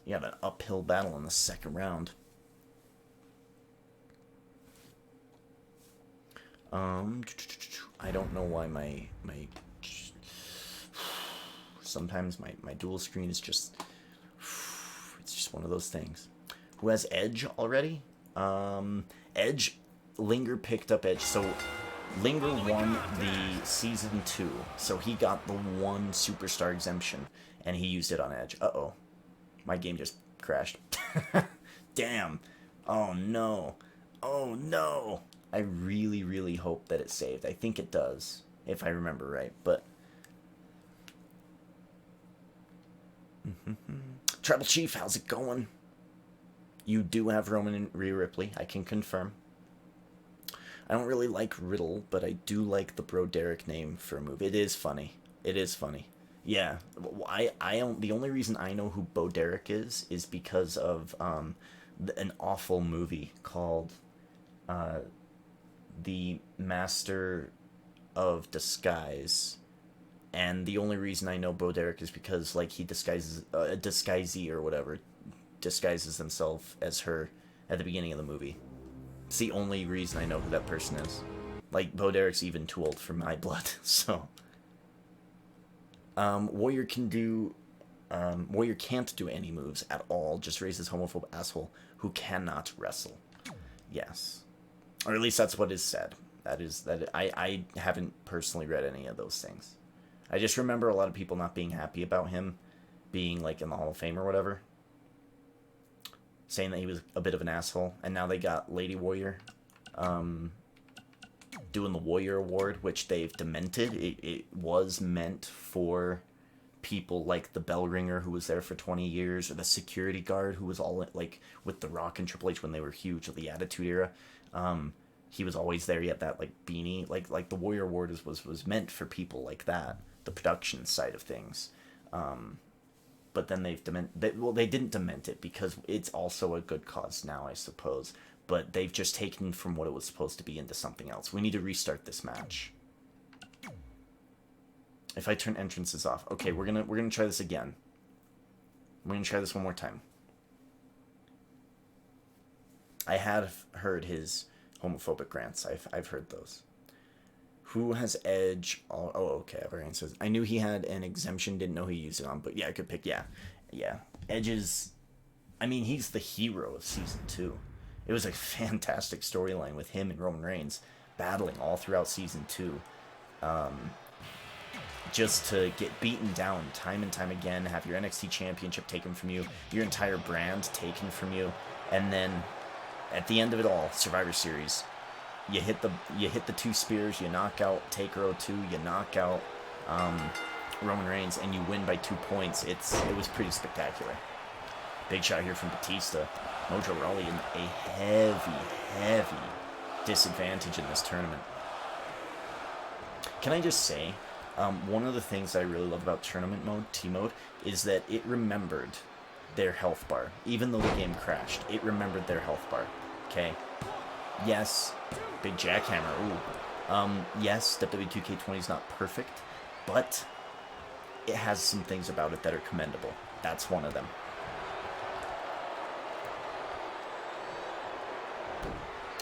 You have an uphill battle in the second round. I don't know why my sometimes my dual screen is just, it's just one of those things. Who has Edge already? Edge, Linger picked up Edge. So Linger won the season 2, so he got the 1 superstar exemption, and he used it on Edge. Uh-oh. My game just crashed. Damn. Oh, no. Oh, no. I really, really hope that it saved. I think it does, if I remember right, but... Tribal Chief, how's it going? You do have Roman and Rhea Ripley, I can confirm. I don't really like Riddle, but I do like the Bro Derek name for a move. It is funny. It is funny. Yeah, the only reason I know who Bo Derek is because of an awful movie called The Master of Disguise. And the only reason I know Bo Derek is because, like, he disguises, a disguisee or whatever, disguises himself as her at the beginning of the movie. It's the only reason I know who that person is. Like, Bo Derek's even too old for my blood, so... Warrior can't do any moves at all, just raises homophobe asshole who cannot wrestle. Yes. Or at least that's what is said. I haven't personally read any of those things. I just remember a lot of people not being happy about him being, like, in the Hall of Fame or whatever. Saying that he was a bit of an asshole. And now they got Lady Warrior doing the Warrior Award, which they've demented. It was meant for people like the bell ringer who was there for 20 years, or the security guard who was all, like, with The Rock and Triple H when they were huge, of the Attitude Era. He was always there. He had that, like, beanie. Like the Warrior Award was meant for people like that, the production side of things. But then they didn't dement it because it's also a good cause now, I suppose. But they've just taken from what it was supposed to be into something else. We need to restart this match. If I turn entrances off. Okay, we're gonna try this again. We're gonna try this one more time. I have heard his homophobic rants. I've heard those. Who has Edge? Oh, okay. I've already answered. I knew he had an exemption. Didn't know he used it on. But yeah, I could pick. Yeah. Edge is. I mean, he's the hero of season 2. It was a fantastic storyline with him and Roman Reigns battling all throughout season 2. Just to get beaten down time and time again, have your NXT championship taken from you, your entire brand taken from you, and then at the end of it all, Survivor Series, you hit the 2 spears, you knock out Taker 02, you knock out Roman Reigns, and you win by 2 points. It was pretty spectacular. Big shot here from Batista. Mojo Rawley in a heavy disadvantage in this tournament. Can I just say, One of the things I really love about tournament mode, TMode, is that it remembered their health bar. Even though the game crashed, it remembered their health bar. Okay? Yes, big jackhammer. Ooh. Yes, WWE 2K20 is not perfect, but it has some things about it that are commendable. That's one of them.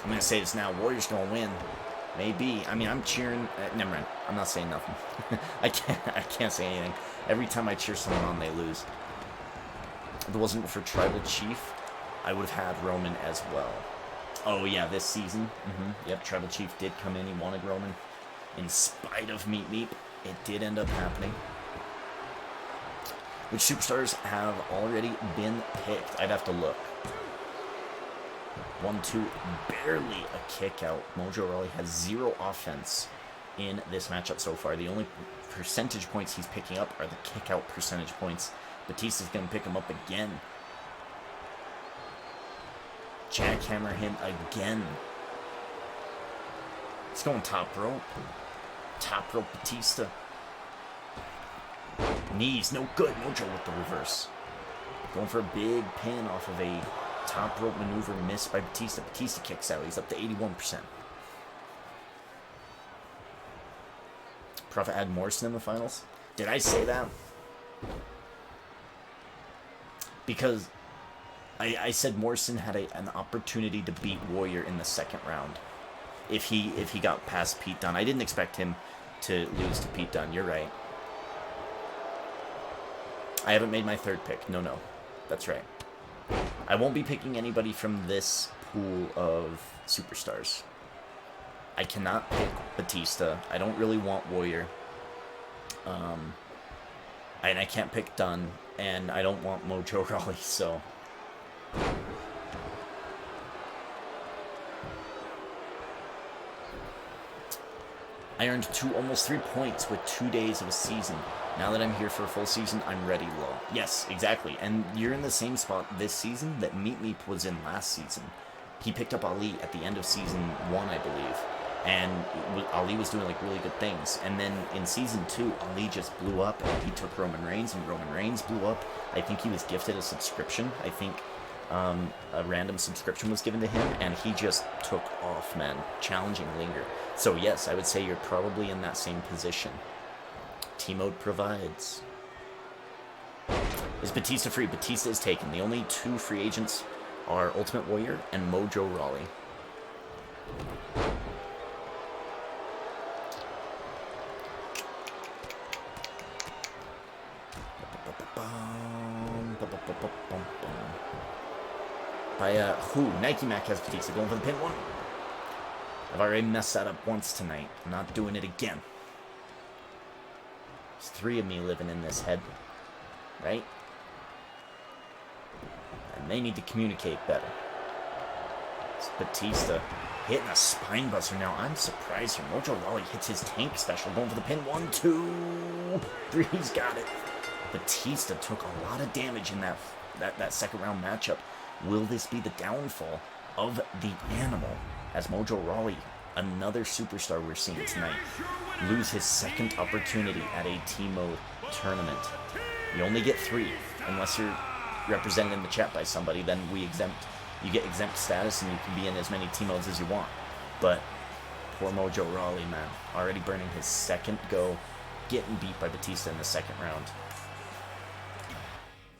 I'm going to say this now. Warriors going to win. Maybe. I mean, I'm cheering. Never mind. I'm not saying nothing. I can't say anything. Every time I cheer someone on, they lose. If it wasn't for Tribal Chief, I would have had Roman as well. Oh, yeah, this season. Yep, Tribal Chief did come in. He wanted Roman. In spite of Meep Meep, it did end up happening. Which superstars have already been picked? I'd have to look. 1-2, barely a kick out. Mojo Rawley has 0 offense in this matchup so far. The only percentage points he's picking up are the kick out percentage points. Batista's going to pick him up again. Jackhammer him again. He's going top rope. Top rope Batista. Knees, no good. Mojo with the reverse. Going for a big pin off of a top rope maneuver missed by Batista. Batista kicks out. He's up to 81%. Prophet had Morrison in the finals. Did I say that? Because I said Morrison had an opportunity to beat Warrior in the second round. If he got past Pete Dunne. I didn't expect him to lose to Pete Dunne. You're right. I haven't made my third pick. No. That's right. I won't be picking anybody from this pool of superstars. I cannot pick Batista. I don't really want Warrior. And I can't pick Dunn. And I don't want Mojo Rawley, so... I earned almost 3 points with 2 days of a season. Now that I'm here for a full season, I'm ready low. Yes, exactly. And you're in the same spot this season that Meep Meep was in last season. He picked up Ali at the end of season 1, I believe. And Ali was doing like really good things. And then in season 2, Ali just blew up and he took Roman Reigns and Roman Reigns blew up. I think he was gifted a subscription. I think a random subscription was given to him and he just took off, man. Challenging Linger. So yes, I would say you're probably in that same position. TMode provides. Is Batista free? Batista is taken. The only 2 free agents are Ultimate Warrior and Mojo Rawley. By who? Nike Mac has Batista going for the pin 1. I've already messed that up once tonight. I'm not doing it again. There's 3 of me living in this head. Right? And they need to communicate better. It's Batista hitting a spine buster now. I'm surprised here. Mojo Rawley hits his tank special. Going for the pin. 1, 2, 3. He's got it. Batista took a lot of damage in that second round matchup. Will this be the downfall of the animal? As Mojo Rawley, another superstar we're seeing tonight, lose his second opportunity at a TMode tournament. You only get 3, unless you're represented in the chat by somebody, then you get exempt status and you can be in as many TModes as you want. But poor Mojo Rawley, man, already burning his second go, getting beat by Batista in the second round.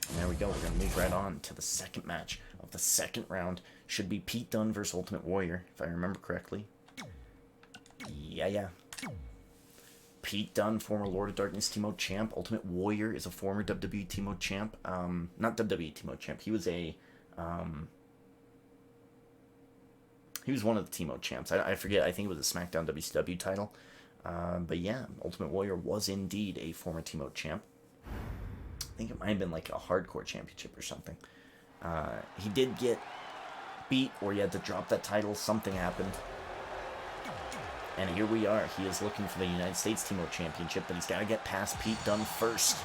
And there we go, we're going to move right on to the second match of the second round. Should be Pete Dunne versus Ultimate Warrior, if I remember correctly. Yeah. Pete Dunne, former Lord of Darkness TMode champ. Ultimate Warrior is a former WWE TMode champ. Not WWE TMode champ. He was one of the TMode champs. I forget. I think it was a SmackDown WCW title. But yeah, Ultimate Warrior was indeed a former TMode champ. I think it might have been like a hardcore championship or something. He did get beat, or he had to drop that title. Something happened. And here we are. He is looking for the United States TMode Championship, but he's got to get past Pete Dunne first.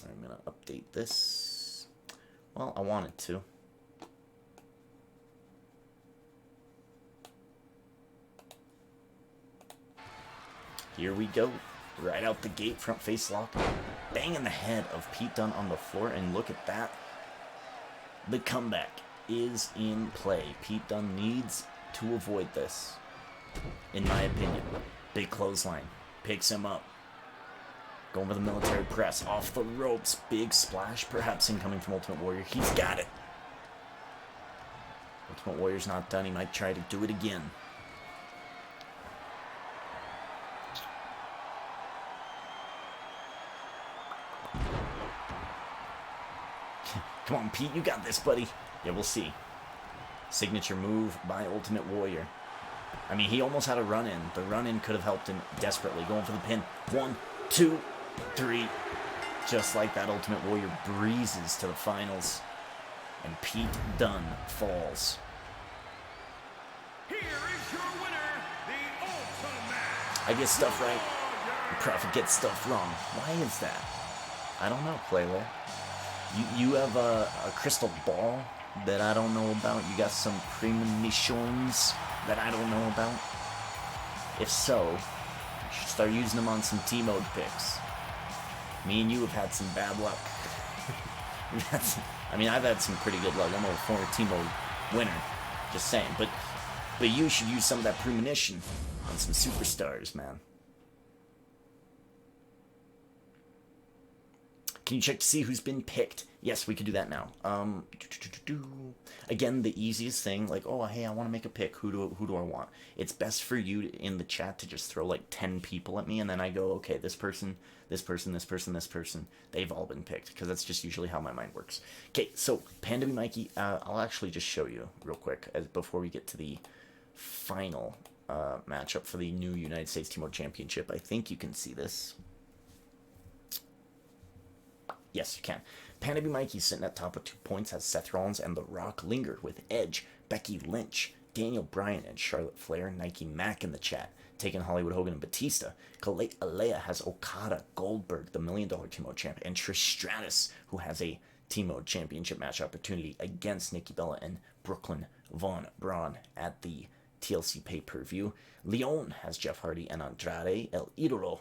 I'm going to update this. Well, I wanted to. Here we go. Right out the gate, front face lock. Bang in the head of Pete Dunne on the floor, and look at that. The comeback is in play. Pete Dunne needs to avoid this, in my opinion. Big clothesline. Picks him up. Going for the military press. Off the ropes. Big splash, perhaps incoming from Ultimate Warrior. He's got it. Ultimate Warrior's not done. He might try to do it again. Come on, Pete, you got this, buddy. Yeah, we'll see. Signature move by Ultimate Warrior. I mean, he almost had a run-in. The run-in could have helped him desperately. Going for the pin. 1, 2, 3. Just like that, Ultimate Warrior breezes to the finals. And Pete Dunne falls. Here is your winner, the Ultimate. I get stuff right. The Prophet gets stuff wrong. Why is that? I don't know, Playway. You have a crystal ball that I don't know about? You got some premonitions that I don't know about? If so, you should start using them on some TMode picks. Me and you have had some bad luck. I mean, I've had some pretty good luck. I'm a former TMode winner. Just saying. But you should use some of that premonition on some superstars, man. Can you check to see who's been picked? Yes, we could do that now. Again, the easiest thing, like, oh, hey, I want to make a pick. Who do I want? It's best for you in the chat to just throw like 10 people at me, and then I go, okay, this person, this person, this person, this person. They've all been picked, because that's just usually how my mind works. Okay, so Panda B Mikey, I'll actually just show you real quick before we get to the final matchup for the new United States TMode Championship. I think you can see this. Yes, you can. Panda B Mikey's sitting at top with 2 points, has Seth Rollins and The Rock linger with Edge, Becky Lynch, Daniel Bryan, and Charlotte Flair. Nike Mac in the chat, taking Hollywood Hogan and Batista. Alea has Okada, Goldberg, the $1 Million TMode champ, and Trish Stratus, who has a TMode Championship match opportunity against Nikki Bella and Brooklyn Von Braun at the TLC pay-per-view. Leon has Jeff Hardy and Andrade El Idolo.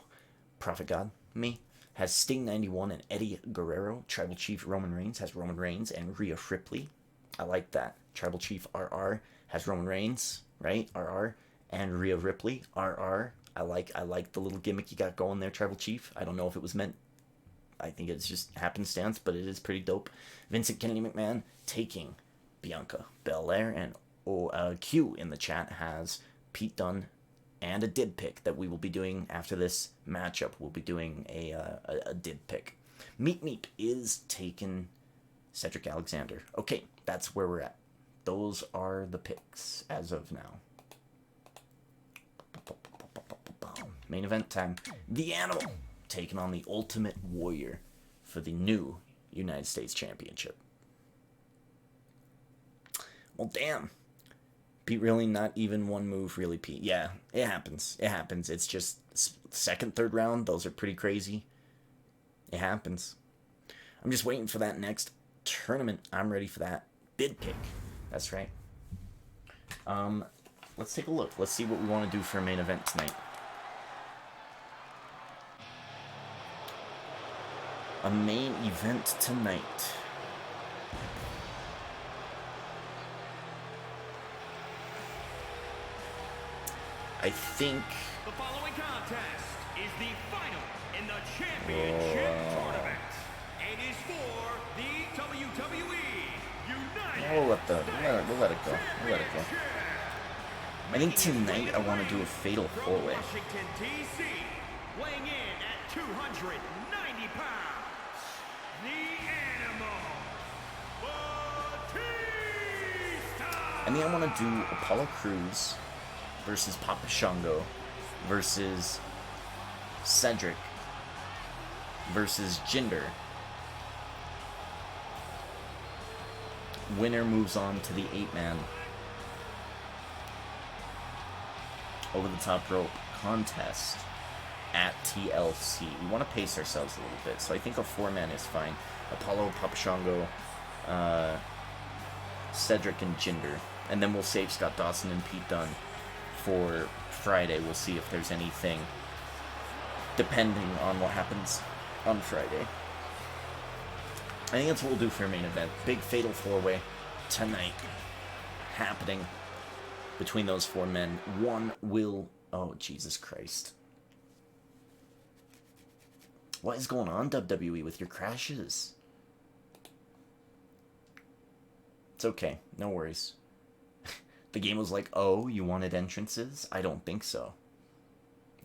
Prophet God, me, has Sting 91 and Eddie Guerrero. Tribal Chief Roman Reigns has Roman Reigns and Rhea Ripley. I like that. Tribal Chief RR has Roman Reigns, right? RR and Rhea Ripley. RR. I like the little gimmick you got going there, Tribal Chief. I don't know if it was meant. I think it's just happenstance, but it is pretty dope. Vincent Kennedy McMahon taking Bianca Belair, and Q in the chat has Pete Dunne and a did pick that we will be doing after this matchup. We'll be doing a did pick. Meat is taking Cedric Alexander. Okay, that's where we're at. Those are the picks as of now. Main event time. The Animal taking on the Ultimate Warrior for the new United States Championship. Well, damn. Pete, really? Not even one move, really, Pete? Yeah, it happens. It happens. It's just second, third round. Those are pretty crazy. It happens. I'm just waiting for that next tournament. I'm ready for that bid pick. That's right. Let's take a look. Let's see what we want to do for a main event tonight. A main event tonight. I think the following contest is the final in the championship tournament. It is for the WWE United we'll let it go. We'll let it go. I think tonight I want to do a fatal four-way. Washington, D.C., weighing in at 290 pounds, the Animal, Batista. I think I want to do Apollo Crews versus Papa Shango versus Cedric versus Jinder. Winner moves on to the 8-man over the top rope contest at TLC. We want to pace ourselves a little bit, so I think a 4-man is fine. Apollo, Papa Shango, Cedric, and Jinder. And then we'll save Scott Dawson and Pete Dunne for Friday. We'll see if there's anything depending on what happens on Friday. I think that's what we'll do for our main event. Big Fatal 4-Way tonight happening between those 4 men. One will... Oh, Jesus Christ. What is going on, WWE, with your crashes? It's okay. No worries. The game was like, oh, you wanted entrances? I don't think so.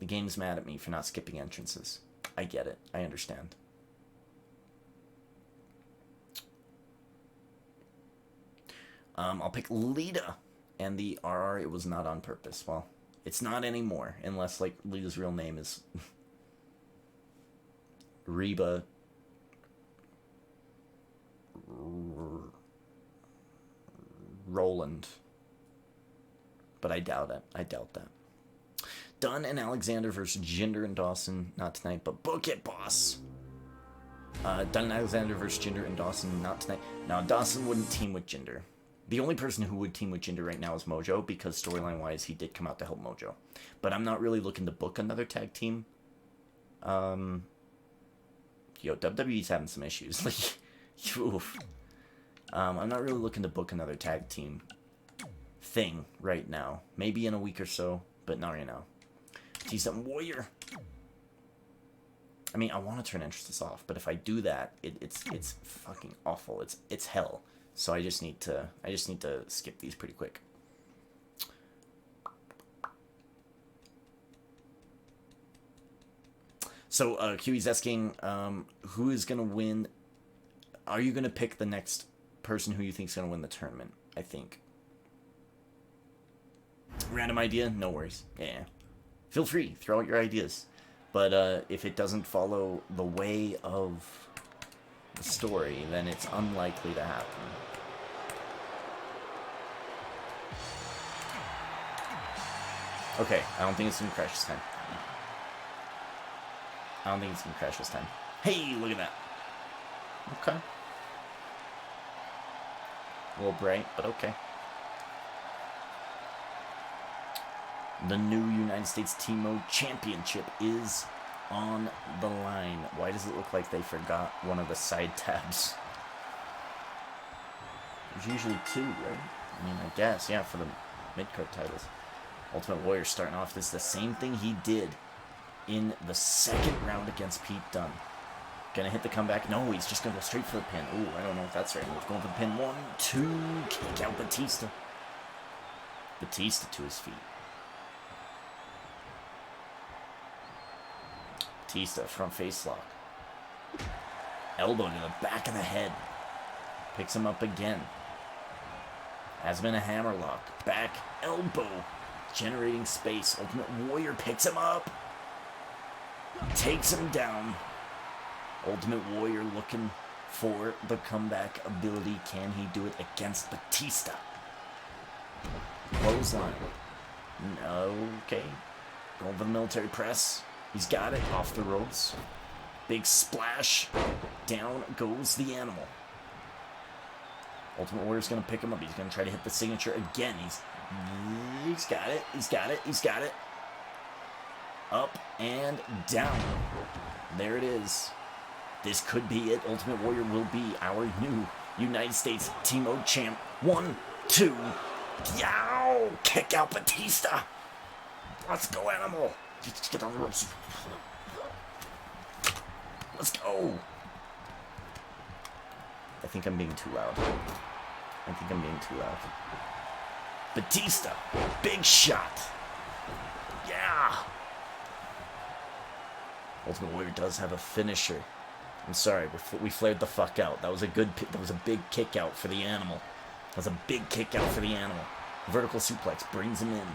The game's mad at me for not skipping entrances. I get it. I understand. I'll pick Lita and the RR. It was not on purpose. Well, it's not anymore, unless, like, Lita's real name is Reba Roland. But I doubt it. I doubt that. Dunn and Alexander versus Jinder and Dawson. Not tonight, but book it, boss. Dunn and Alexander versus Jinder and Dawson. Not tonight. Now, Dawson wouldn't team with Jinder. The only person who would team with Jinder right now is Mojo, because storyline-wise, he did come out to help Mojo. But I'm not really looking to book another tag team. Yo, WWE's having some issues. Like, oof. I'm not really looking to book another tag team thing right now. Maybe in a week or so, but not right now. He's a Warrior. I mean, I want to turn entrances off, but if I do that, it's fucking awful. It's hell. So I just need to skip these pretty quick. So QE's asking, who is gonna win? Are you gonna pick the next person who you think is gonna win the tournament? I think. Random idea, no worries. Yeah. Feel free, throw out your ideas. But if it doesn't follow the way of the story, then it's unlikely to happen. Okay, I don't think it's gonna crash this time. I don't think it's gonna crash this time. Hey, look at that. Okay. A little bright, but okay. The new United States TMode Championship is on the line. Why does it look like they forgot one of the side tabs? There's usually 2, right? I mean, I guess, yeah, for the mid-card titles. Ultimate Warrior starting off. This is the same thing he did in the second round against Pete Dunne. Gonna hit the comeback. No, he's just gonna go straight for the pin. Ooh, I don't know if that's right move. Going for the pin. 1, 2. Kick out Batista. Batista to his feet. Batista, front face lock. Elbow to the back of the head. Picks him up again. Has been a hammer lock. Back elbow. Generating space. Ultimate Warrior picks him up. Takes him down. Ultimate Warrior looking for the comeback ability. Can he do it against Batista? Clothesline. Okay. Going for the military press. He's got it off the ropes. Big splash. Down goes the animal. Ultimate Warrior's going to pick him up. He's going to try to hit the signature again. He's got it. He's got it. He's got it. Up and down. There it is. This could be it. Ultimate Warrior will be our new United States TMode champ. 1, 2. Yow! Kick out Batista. Let's go, animal. Let's get on the ropes. Let's go. I think I'm being too loud. Batista. Big shot. Yeah. Ultimate Warrior does have a finisher. I'm sorry, we flared the fuck out. That was a big kick out for the animal. That was a big kick out for the animal. Vertical suplex brings him in.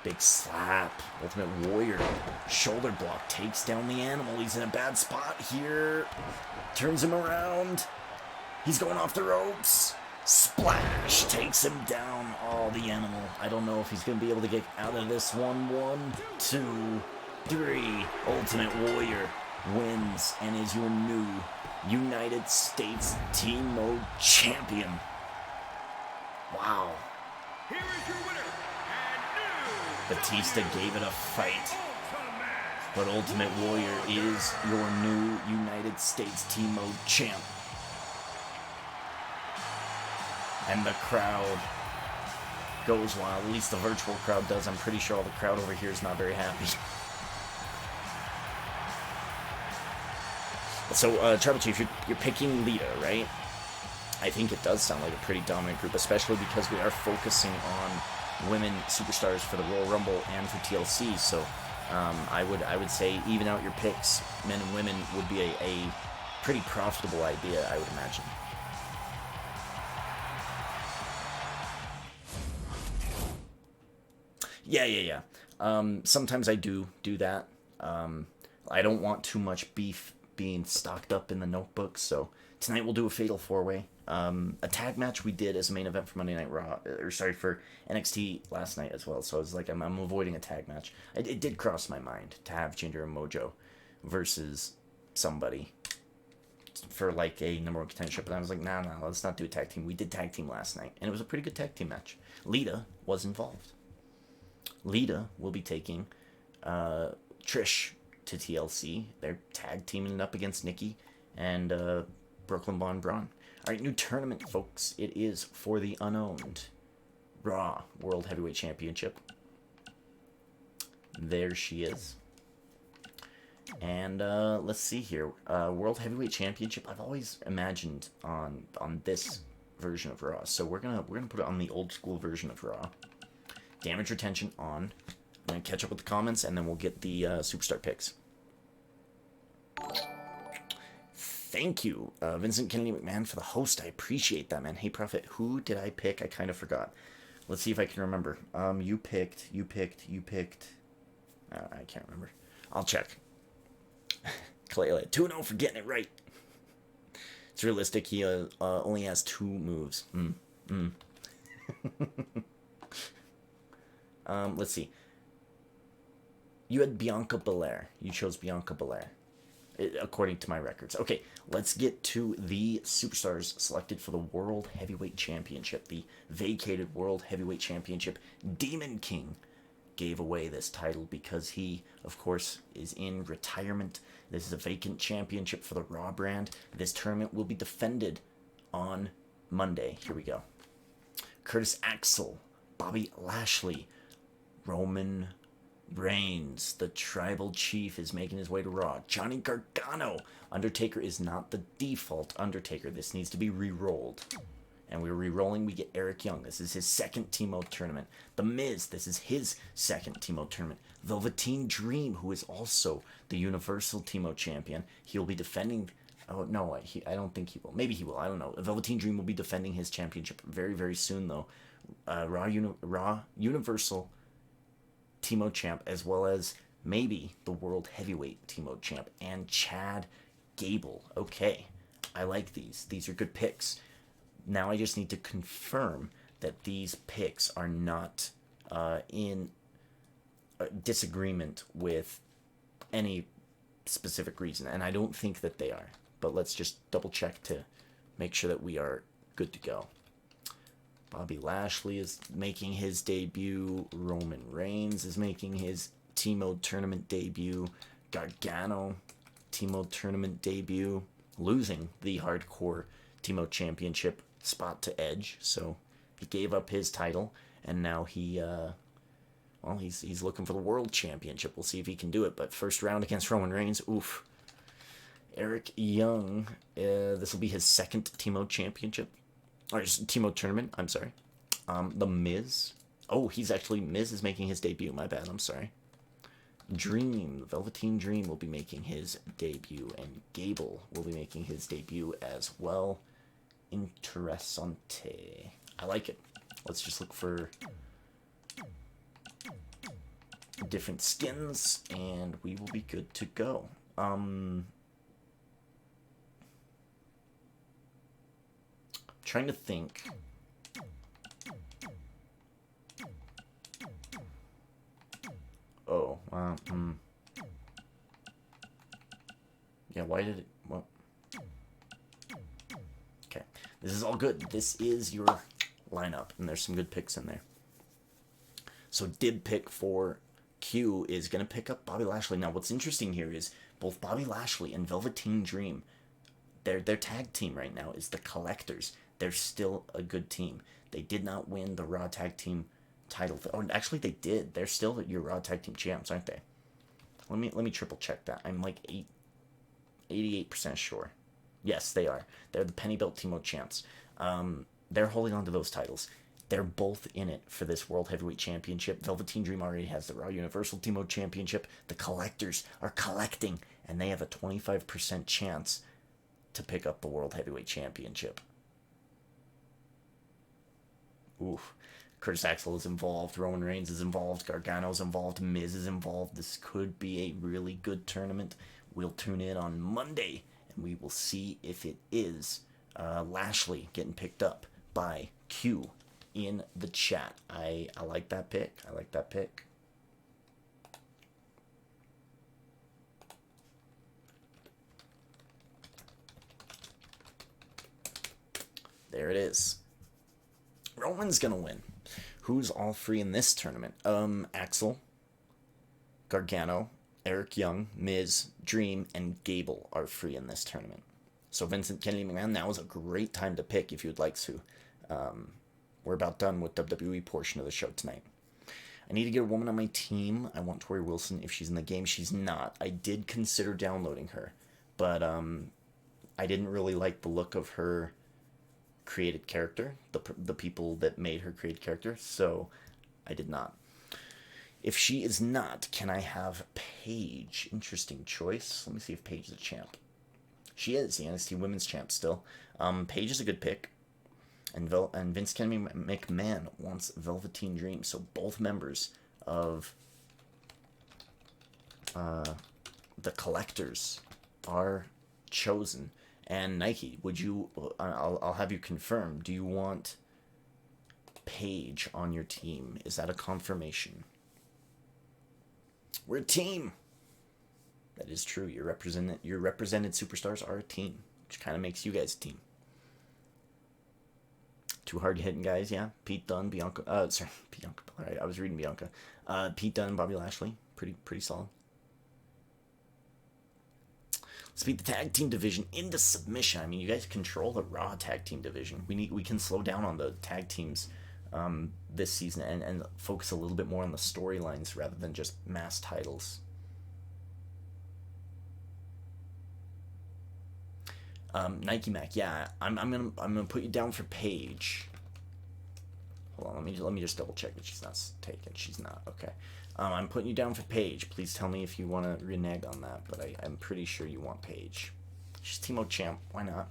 Big slap. Ultimate Warrior. Shoulder block. Takes down the animal. He's in a bad spot here. Turns him around. He's going off the ropes. Splash. Takes him down. Oh, the animal. I don't know if he's going to be able to get out of this one. 1, 2, 3. Ultimate Warrior wins and is your new United States TMode champion. Wow. Here is your winner, and Batista gave it a fight. But Ultimate Warrior is your new United States TMode champ. And the crowd goes wild. At least the virtual crowd does. I'm pretty sure all the crowd over here is not very happy. So, Tribal Chief, you're picking Lita, right? I think it does sound like a pretty dominant group, especially because we are focusing on women superstars for the Royal Rumble and for TLC. So, I would say even out your picks, men and women, would be a pretty profitable idea, I would imagine. Yeah. Sometimes I do that. I don't want too much beef being stocked up in the notebook, so tonight we'll do a Fatal 4-Way. A tag match we did as a main event for Monday Night Raw, for NXT last night as well, so I was like, I'm avoiding a tag match. It did cross my mind to have Jinder and Mojo versus somebody for like a number one contendership, but I was like, nah, let's not do a tag team. We did tag team last night, and it was a pretty good tag team match. Lita was involved. Lita will be taking Trish to TLC. They're tag teaming it up against Nikki and Brooklyn Bond Braun. All right, new tournament, folks. It is for the unowned Raw World Heavyweight Championship. There she is. And let's see here. World Heavyweight Championship. I've always imagined on this version of Raw, so we're gonna put it on the old school version of Raw. Damage retention on. I'm gonna catch up with the comments, and then we'll get the superstar picks. Thank you, Vincent Kennedy McMahon, for the host. I appreciate that, man. Hey, Prophet, who did I pick? I kind of forgot. Let's see if I can remember. You picked. I can't remember. I'll check. Clayla, 2-0 for getting it right. It's realistic. He only has 2 moves. Let's see. You had Bianca Belair. You chose Bianca Belair, according to my records. Okay, let's get to the superstars selected for the World Heavyweight Championship, the vacated World Heavyweight Championship. Demon King gave away this title because he, of course, is in retirement. This is a vacant championship for the Raw brand. This tournament will be defended on Monday. Here we go. Curtis Axel, Bobby Lashley, Roman Reigns, the Tribal Chief, is making his way to Raw. Johnny Gargano. Undertaker is not the default Undertaker. This needs to be re-rolled. And we're re-rolling. We get Eric Young. This is his second TMode tournament. The Miz. This is his second TMode tournament. Velveteen Dream, who is also the Universal TMode champion. He'll be defending... Oh, no, I don't think he will. Maybe he will. I don't know. Velveteen Dream will be defending his championship very, very soon, though. Raw Universal TMode champ, as well as maybe the World Heavyweight TMode champ, and Chad Gable. Okay, I like these. These are good picks. Now I just need to confirm that these picks are not in disagreement with any specific reason, and I don't think that they are. But let's just double check to make sure that we are good to go. Bobby Lashley is making his debut. Roman Reigns is making his TMode tournament debut. Gargano, TMode tournament debut. Losing the hardcore TMode championship spot to Edge. So he gave up his title, and now he's looking for the world championship. We'll see if he can do it. But first round against Roman Reigns, oof. Eric Young, this will be his second TMode championship. Or TMode tournament, I'm sorry. The Miz. Oh, Miz is making his debut. My bad, I'm sorry. Dream, Velveteen Dream will be making his debut. And Gable will be making his debut as well. Interessante. I like it. Let's just look for different skins, and we will be good to go. Trying to think. Oh, yeah, why did it... Well... Okay, this is all good. This is your lineup, and there's some good picks in there. So dib pick for Q is going to pick up Bobby Lashley. Now, what's interesting here is both Bobby Lashley and Velveteen Dream, their tag team right now is the Collectors. They're still a good team. They did not win the Raw Tag Team title. Oh, actually, they did. They're still your Raw Tag Team champs, aren't they? Let me triple check that. I'm like 88% sure. Yes, they are. They're the Penny Belt TMode champs. They're holding on to those titles. They're both in it for this World Heavyweight Championship. Velveteen Dream already has the Raw Universal TMode Championship. The Collectors are collecting, and they have a 25% chance to pick up the World Heavyweight Championship. Oof. Curtis Axel is involved. Roman Reigns is involved. Gargano's involved. Miz is involved. This could be a really good tournament. We'll tune in on Monday, and we will see if it is Lashley getting picked up by Q in the chat. I like that pick. I like that pick. There it is. Roman's gonna win. Who's all free in this tournament? Axel, Gargano, Eric Young, Miz, Dream, and Gable are free in this tournament. So Vincent Kennedy McMahon, now is a great time to pick if you'd like to. We're about done with WWE portion of the show tonight. I need to get a woman on my team. I want Tori Wilson if she's in the game. She's not. I did consider downloading her, but I didn't really like the look of her created character, the people that made her created character, so I did not. If she is not, can I have Paige? Interesting choice. Let me see if Paige is a champ. She is the NXT Women's Champ still. Paige is a good pick. And Vince Kennedy McMahon wants Velveteen Dream. So both members of the Collectors are chosen. And Nike, would you? I'll have you confirm. Do you want Paige on your team? Is that a confirmation? We're a team. That is true. Your represented superstars are a team, which kind of makes you guys a team. Two hard-hitting guys, yeah. Pete Dunne, Bianca. Bianca. Right, I was reading Bianca. Pete Dunne, Bobby Lashley, pretty solid. Let's beat the tag team division into submission. I mean, you guys control the Raw tag team division. We can slow down on the tag teams this season and focus a little bit more on the storylines rather than just mass titles. Nike Mac, yeah, I'm gonna put you down for Paige. Hold on, let me just double check that she's not taken. She's not, okay. I'm putting you down for Paige. Please tell me if you want to renege on that, but I'm pretty sure you want Paige. She's TMO champ. Why not?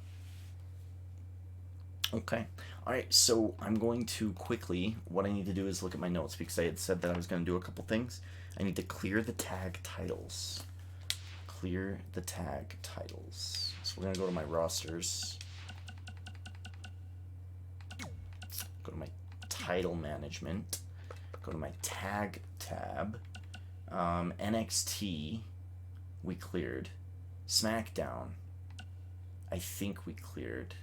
Okay. All right, so I'm going to quickly, what I need to do is look at my notes because I had said that I was going to do a couple things. I need to clear the tag titles. Clear the tag titles. So we're going to go to my rosters. Go to my title management. Go to my tag tab. NXT, we cleared. SmackDown, I think we cleared.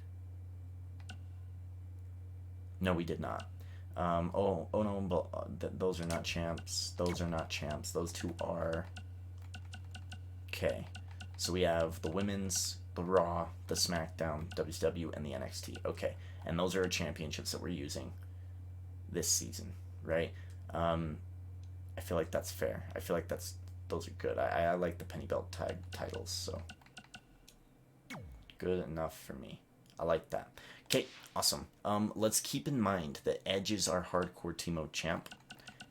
No, we did not. Oh no, those are not champs. Those are not champs. Those two are. Okay, so we have the women's, the Raw, the SmackDown, WCW, and the NXT. Okay, and those are our championships that we're using this season, right? I feel like that's fair. I feel like those are good. I like the Penny Belt tag titles, so good enough for me. I like that. Okay, awesome. Let's keep in mind that Edge is our hardcore TMode champ,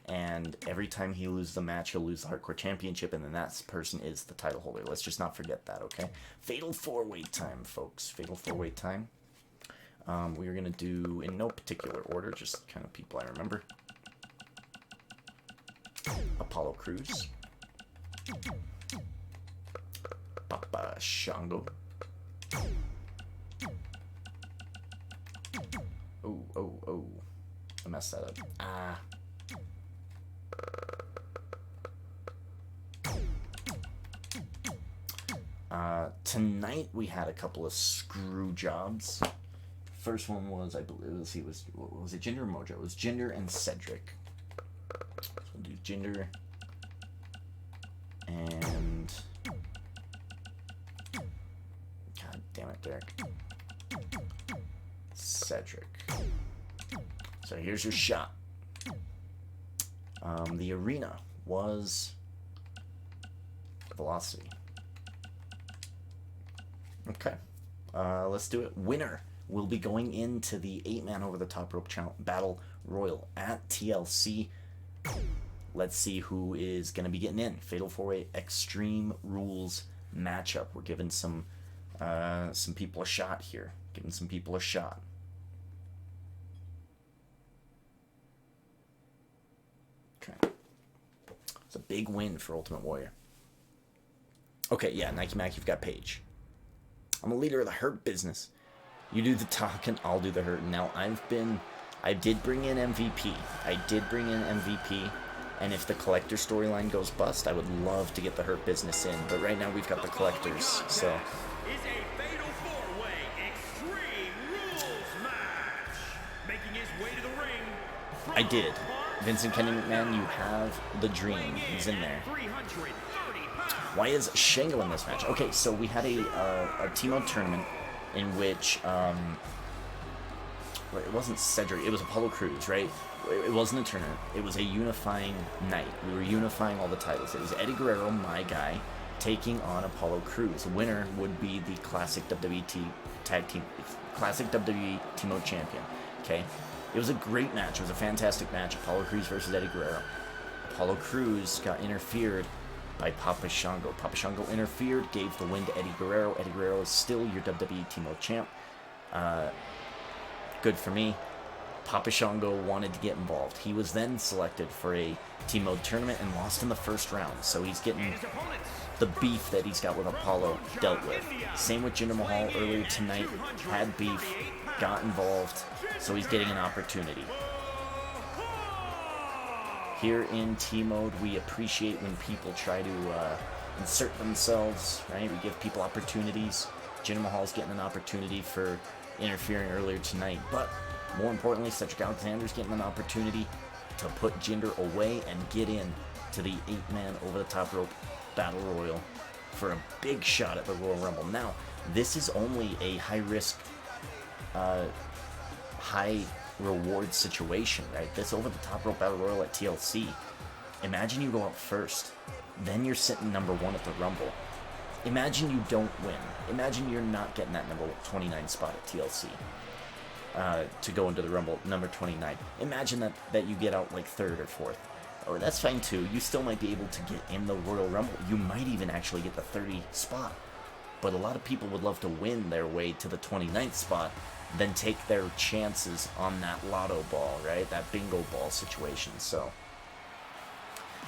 and every time he loses the match, he'll lose the hardcore championship, and then that person is the title holder. Let's just not forget that, okay? Fatal 4-way time, folks. Fatal 4-way time. We are going to do, in no particular order, just kind of people I remember. Apollo Crews. Papa Shango. Oh. I messed that up. Tonight we had a couple of screw jobs. First one was, I believe, was it Jinder or Mojo? It was Jinder and Cedric. We'll do Jinder. And... God damn it, Derek. Cedric. So here's your shot. The arena was Velocity. Okay. Let's do it. Winner will be going into the 8-man over the top rope battle royal at TLC. Let's see who is going to be getting in. Fatal 4-Way Extreme Rules matchup. We're giving some people a shot here. Giving some people a shot. Okay. It's a big win for Ultimate Warrior. Okay, yeah, Nike Mac, you've got Paige. I'm a leader of the Hurt business. You do the talking, I'll do the hurt. Now, I did bring in MVP. And if the collector storyline goes bust, I would love to get the Hurt business in. But right now, we've got the collectors, so... Is a fatal 4-way Extreme Rules match. Making his way to the ring. I did. Vincent Kennedy McMahon, you have the dream. He's in there. Why is Shango in this match? Okay, so we had a TMode tournament in which it wasn't Cedric, it was Apollo Crews, right? It wasn't a tournament. It was a unifying night. We were unifying all the titles. It was Eddie Guerrero, my guy, taking on Apollo Crews. The winner would be the Classic WWE TMode champion. Okay, it was a great match. It was a fantastic match. Apollo Crews versus Eddie Guerrero. Apollo Crews got interfered by Papa Shango. Papa Shango interfered, gave the win to Eddie Guerrero. Eddie Guerrero is still your WWE TMode champ. Good for me. Papa Shango wanted to get involved. He was then selected for a TMode tournament and lost in the first round. So he's getting the beef that he's got with Apollo dealt with. Same with Jinder Mahal earlier tonight. Had beef, got involved, so he's getting an opportunity. Here in T-Mode, we appreciate when people try to insert themselves, right? We give people opportunities. Jinder Mahal's getting an opportunity for interfering earlier tonight, but more importantly, Cedric Alexander's getting an opportunity to put Jinder away and get in to the 8-man over-the-top rope battle royal for a big shot at the Royal Rumble. Now, this is only a high-risk, high-reward situation, right? This over-the-top rope battle royal at TLC. Imagine you go out first, then you're sitting number 1 at the Rumble. Imagine you don't win. Imagine you're not getting that number 29 spot at TLC. To go into the Rumble, number 29. Imagine that you get out like 3rd or 4th. Or that's fine too. You still might be able to get in the Royal Rumble. You might even actually get the 30 spot. But a lot of people would love to win their way to the 29th spot, then take their chances on that lotto ball, right? That bingo ball situation. So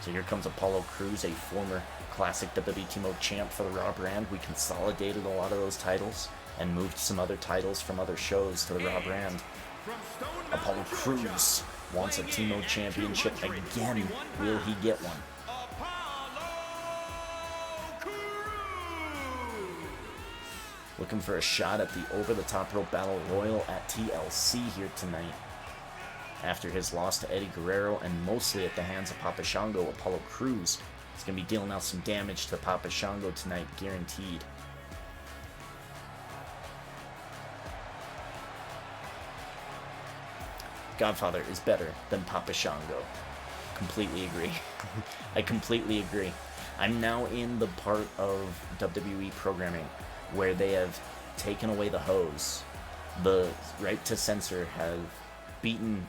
here comes Apollo Crews, a former classic WWE TMode champ for the Raw brand. We consolidated a lot of those titles and moved some other titles from other shows to the Raw brand. Apollo Crews wants a TMode championship again. Will he get one? Looking for a shot at the over-the-top rope battle royal at TLC here tonight. After his loss to Eddie Guerrero and mostly at the hands of Papa Shango, Apollo Crews is going to be dealing out some damage to Papa Shango tonight, guaranteed. Godfather is better than Papa Shango. Completely agree. I completely agree. I'm now in the part of WWE programming where they have taken away the hose. The right to censor have beaten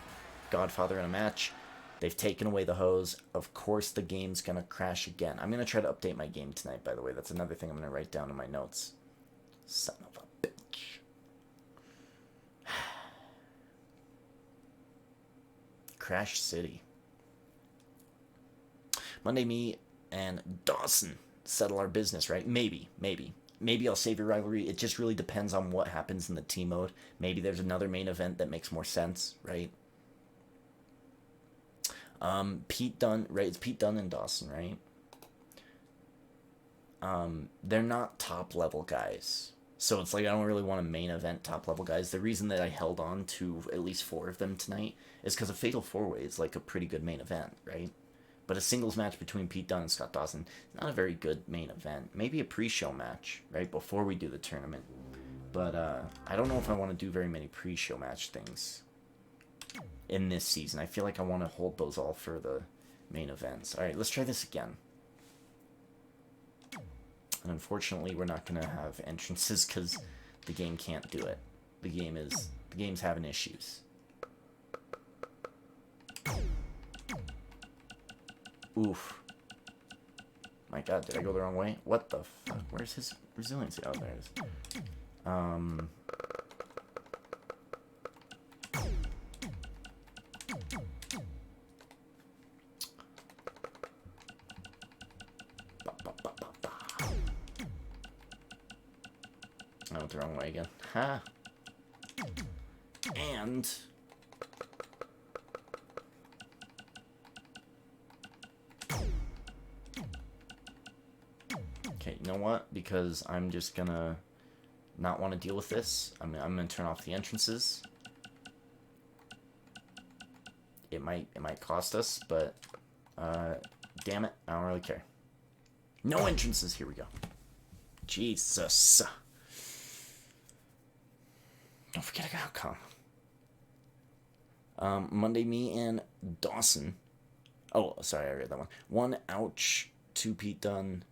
Godfather in a match. They've taken away the hose. Of course the game's gonna crash again. I'm gonna try to update my game tonight, by the way. That's another thing I'm gonna write down in my notes. Son of a bitch. Crash City. Monday, me and Dawson settle our business, right? Maybe I'll save your rivalry. It just really depends on what happens in the T mode. Maybe there's another main event that makes more sense, right? Pete Dunne, right? It's Pete Dunne and Dawson, right? They're not top level guys. So it's like I don't really want to main event top level guys. The reason that I held on to at least 4 of them tonight is because a Fatal 4-Way is like a pretty good main event, right? But a singles match between Pete Dunne and Scott Dawson, not a very good main event. Maybe a pre-show match, right, before we do the tournament. But I don't know if I want to do very many pre-show match things in this season. I feel like I want to hold those all for the main events. All right, let's try this again. And unfortunately, we're not going to have entrances because the game can't do it. The game's having issues. Oof. My god, did I go the wrong way? What the fuck? Where's his resiliency? Oh, there it is. I went the wrong way again. Ha! And... okay, you know what? Because I'm just gonna not want to deal with this. I'm gonna turn off the entrances. It might cost us, but damn it, I don't really care. No entrances. Here we go. Jesus. Don't forget outcome. Monday, me and Dawson. Oh, sorry, I read that one. 1 ouch, 2 Pete Dunne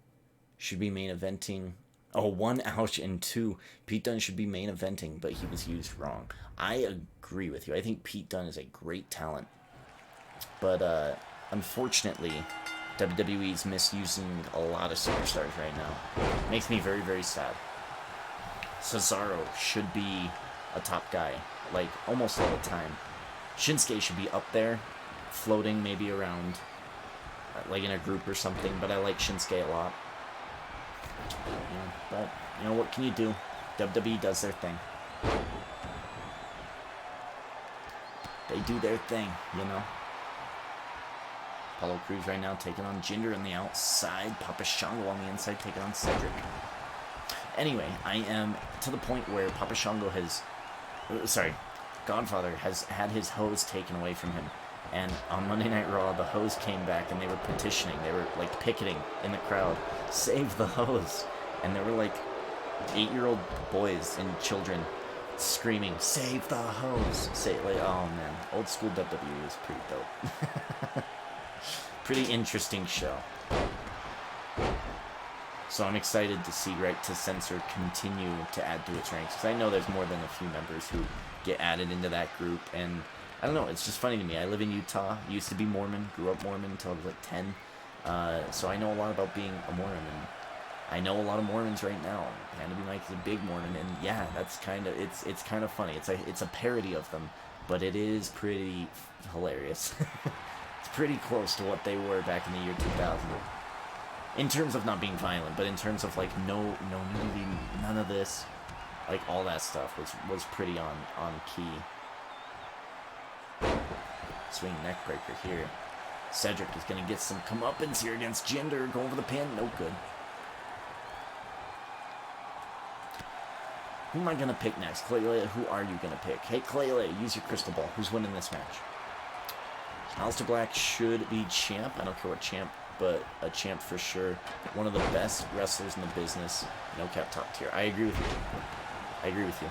should be main eventing. Oh, 1 ouch and 2 Pete Dunne should be main eventing, but he was used wrong. I agree with you. I think Pete Dunne is a great talent. But unfortunately, WWE's misusing a lot of superstars right now. Makes me very, very sad. Cesaro should be a top guy, like, almost all the time. Shinsuke should be up there, floating maybe around, like in a group or something, but I like Shinsuke a lot. Yeah, but, you know, what can you do? WWE does their thing. They do their thing, you know? Apollo Crews right now taking on Jinder on the outside. Papa Shango on the inside taking on Cedric. Anyway, I am to the point where Papa Shango has... sorry, Godfather has had his hose taken away from him. And on Monday Night Raw, the hose came back and they were petitioning. They were, like, picketing in the crowd. Save the hose. And there were, like, 8-year-old boys and children screaming, save the hose. Like, oh, man. Old school WWE is pretty dope. Pretty interesting show. So I'm excited to see Right to Censor continue to add to its ranks, because I know there's more than a few members who get added into that group, and I don't know, it's just funny to me. I live in Utah, used to be Mormon, grew up Mormon until I was like 10, so I know a lot about being a Mormon, and I know a lot of Mormons right now. Hannah B. Mike is a big Mormon, and yeah, that's kind of, it's kind of funny. It's a parody of them, but it is pretty hilarious. It's pretty close to what they were back in the year 2000. In terms of not being violent, but in terms of, like, no nudity, none of this, like, all that stuff was pretty on key. Swing neck breaker here. Cedric is going to get some comeuppance here against Jinder. Going for the pin. No good. Who am I going to pick next? Clayley, who are you going to pick? Hey, Clayley, use your crystal ball. Who's winning this match? Aleister Black should be champ. I don't care what champ, but a champ for sure. One of the best wrestlers in the business. No cap top tier. I agree with you. I agree with you.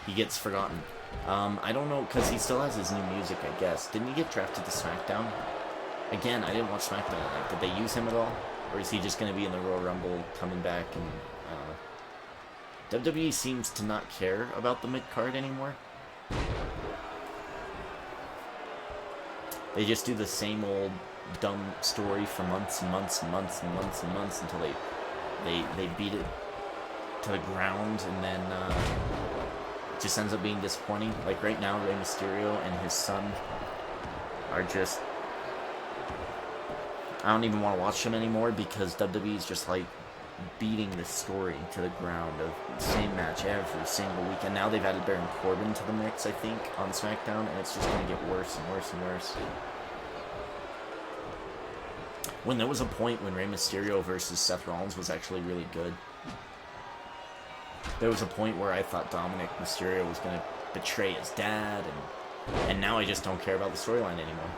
He gets forgotten. I don't know, because he still has his new music, I guess. Didn't he get drafted to SmackDown? Again, I didn't watch SmackDown. Like, did they use him at all? Or is he just going to be in the Royal Rumble coming back? And I don't know. WWE seems to not care about the mid-card anymore. They just do the same old dumb story for months and months and months and months and months until they beat it to the ground, and then it just ends up being disappointing. Like right now, Rey Mysterio and his son are just... I don't even want to watch them anymore, because WWE is just like beating this story to the ground of the same match every single week. And now they've added Baron Corbin to the mix, I think, on SmackDown, and it's just going to get worse and worse and worse. When there was a point when Rey Mysterio versus Seth Rollins was actually really good. There was a point where I thought Dominic Mysterio was going to betray his dad, and now I just don't care about the storyline anymore.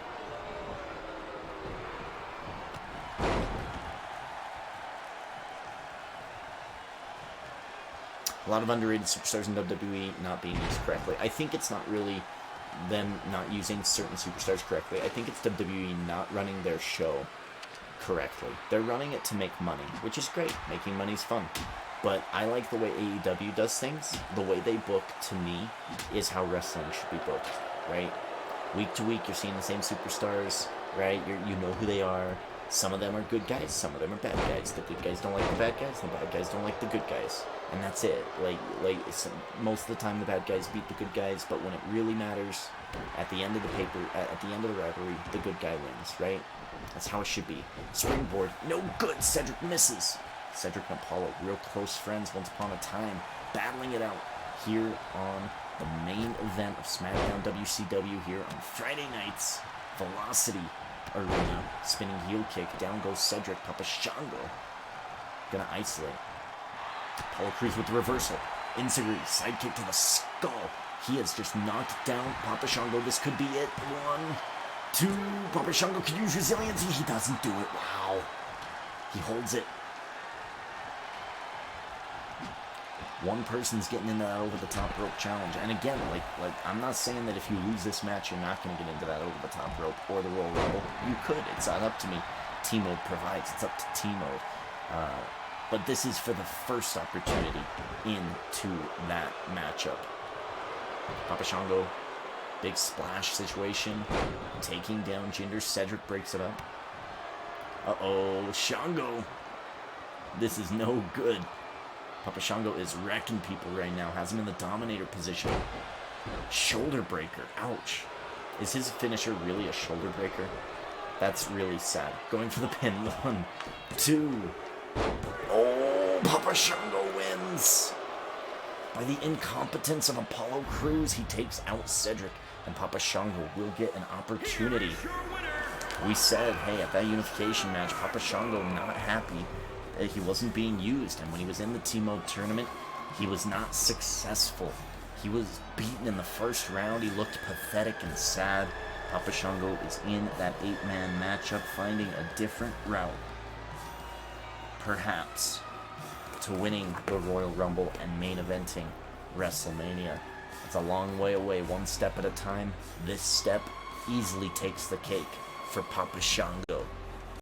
A lot of underrated superstars in WWE not being used correctly. I think it's not really them not using certain superstars correctly. I think it's WWE not running their show correctly. They're running it to make money, which is great. Making money's fun. But I like the way AEW does things. The way they book, to me, is how wrestling should be booked, right? Week to week, you're seeing the same superstars, right? You know who they are. Some of them are good guys, some of them are bad guys. The good guys don't like the bad guys, the bad guys don't like the good guys. And that's it. Most of the time the bad guys beat the good guys, but when it really matters, at the end of the at the end of the rivalry, the good guy wins, right? That's how it should be. Springboard, no good. Cedric misses. Cedric and Apollo, real close friends once upon a time, battling it out here on the main event of SmackDown WCW here on Friday nights. Velocity Arena, spinning heel kick, down goes Cedric. Papa Shango gonna isolate. Apollo Crews with the reversal. Enziguri, sidekick to the skull. He has just knocked down Papa Shango. This could be it. 1, 2. Papa Shango could use resiliency. He doesn't do it. Wow. He holds it. One person's getting into that over-the-top rope challenge. And again, like I'm not saying that if you lose this match, you're not going to get into that over-the-top rope or the Royal Rumble. You could. It's not up to me. TMode provides. It's up to TMode. But this is for the first opportunity into that matchup. Papa Shango, big splash situation. Taking down Jinder. Cedric breaks it up. Uh-oh, Shango. This is no good. Papa Shango is wrecking people right now. Has him in the Dominator position. Shoulder breaker. Ouch. Is his finisher really a shoulder breaker? That's really sad. Going for the pin. 1, 2. Oh, Papa Shango wins. By the incompetence of Apollo Crews, he takes out Cedric. And Papa Shango will get an opportunity. We said, hey, at that unification match, Papa Shango not happy. He wasn't being used, and when he was in the TMode tournament, he was not successful. He was beaten in the first round. He looked pathetic and sad. Papa Shango is in that 8-man matchup, finding a different route, perhaps, to winning the Royal Rumble and main eventing WrestleMania. It's a long way away, one step at a time. This step easily takes the cake for Papa Shango.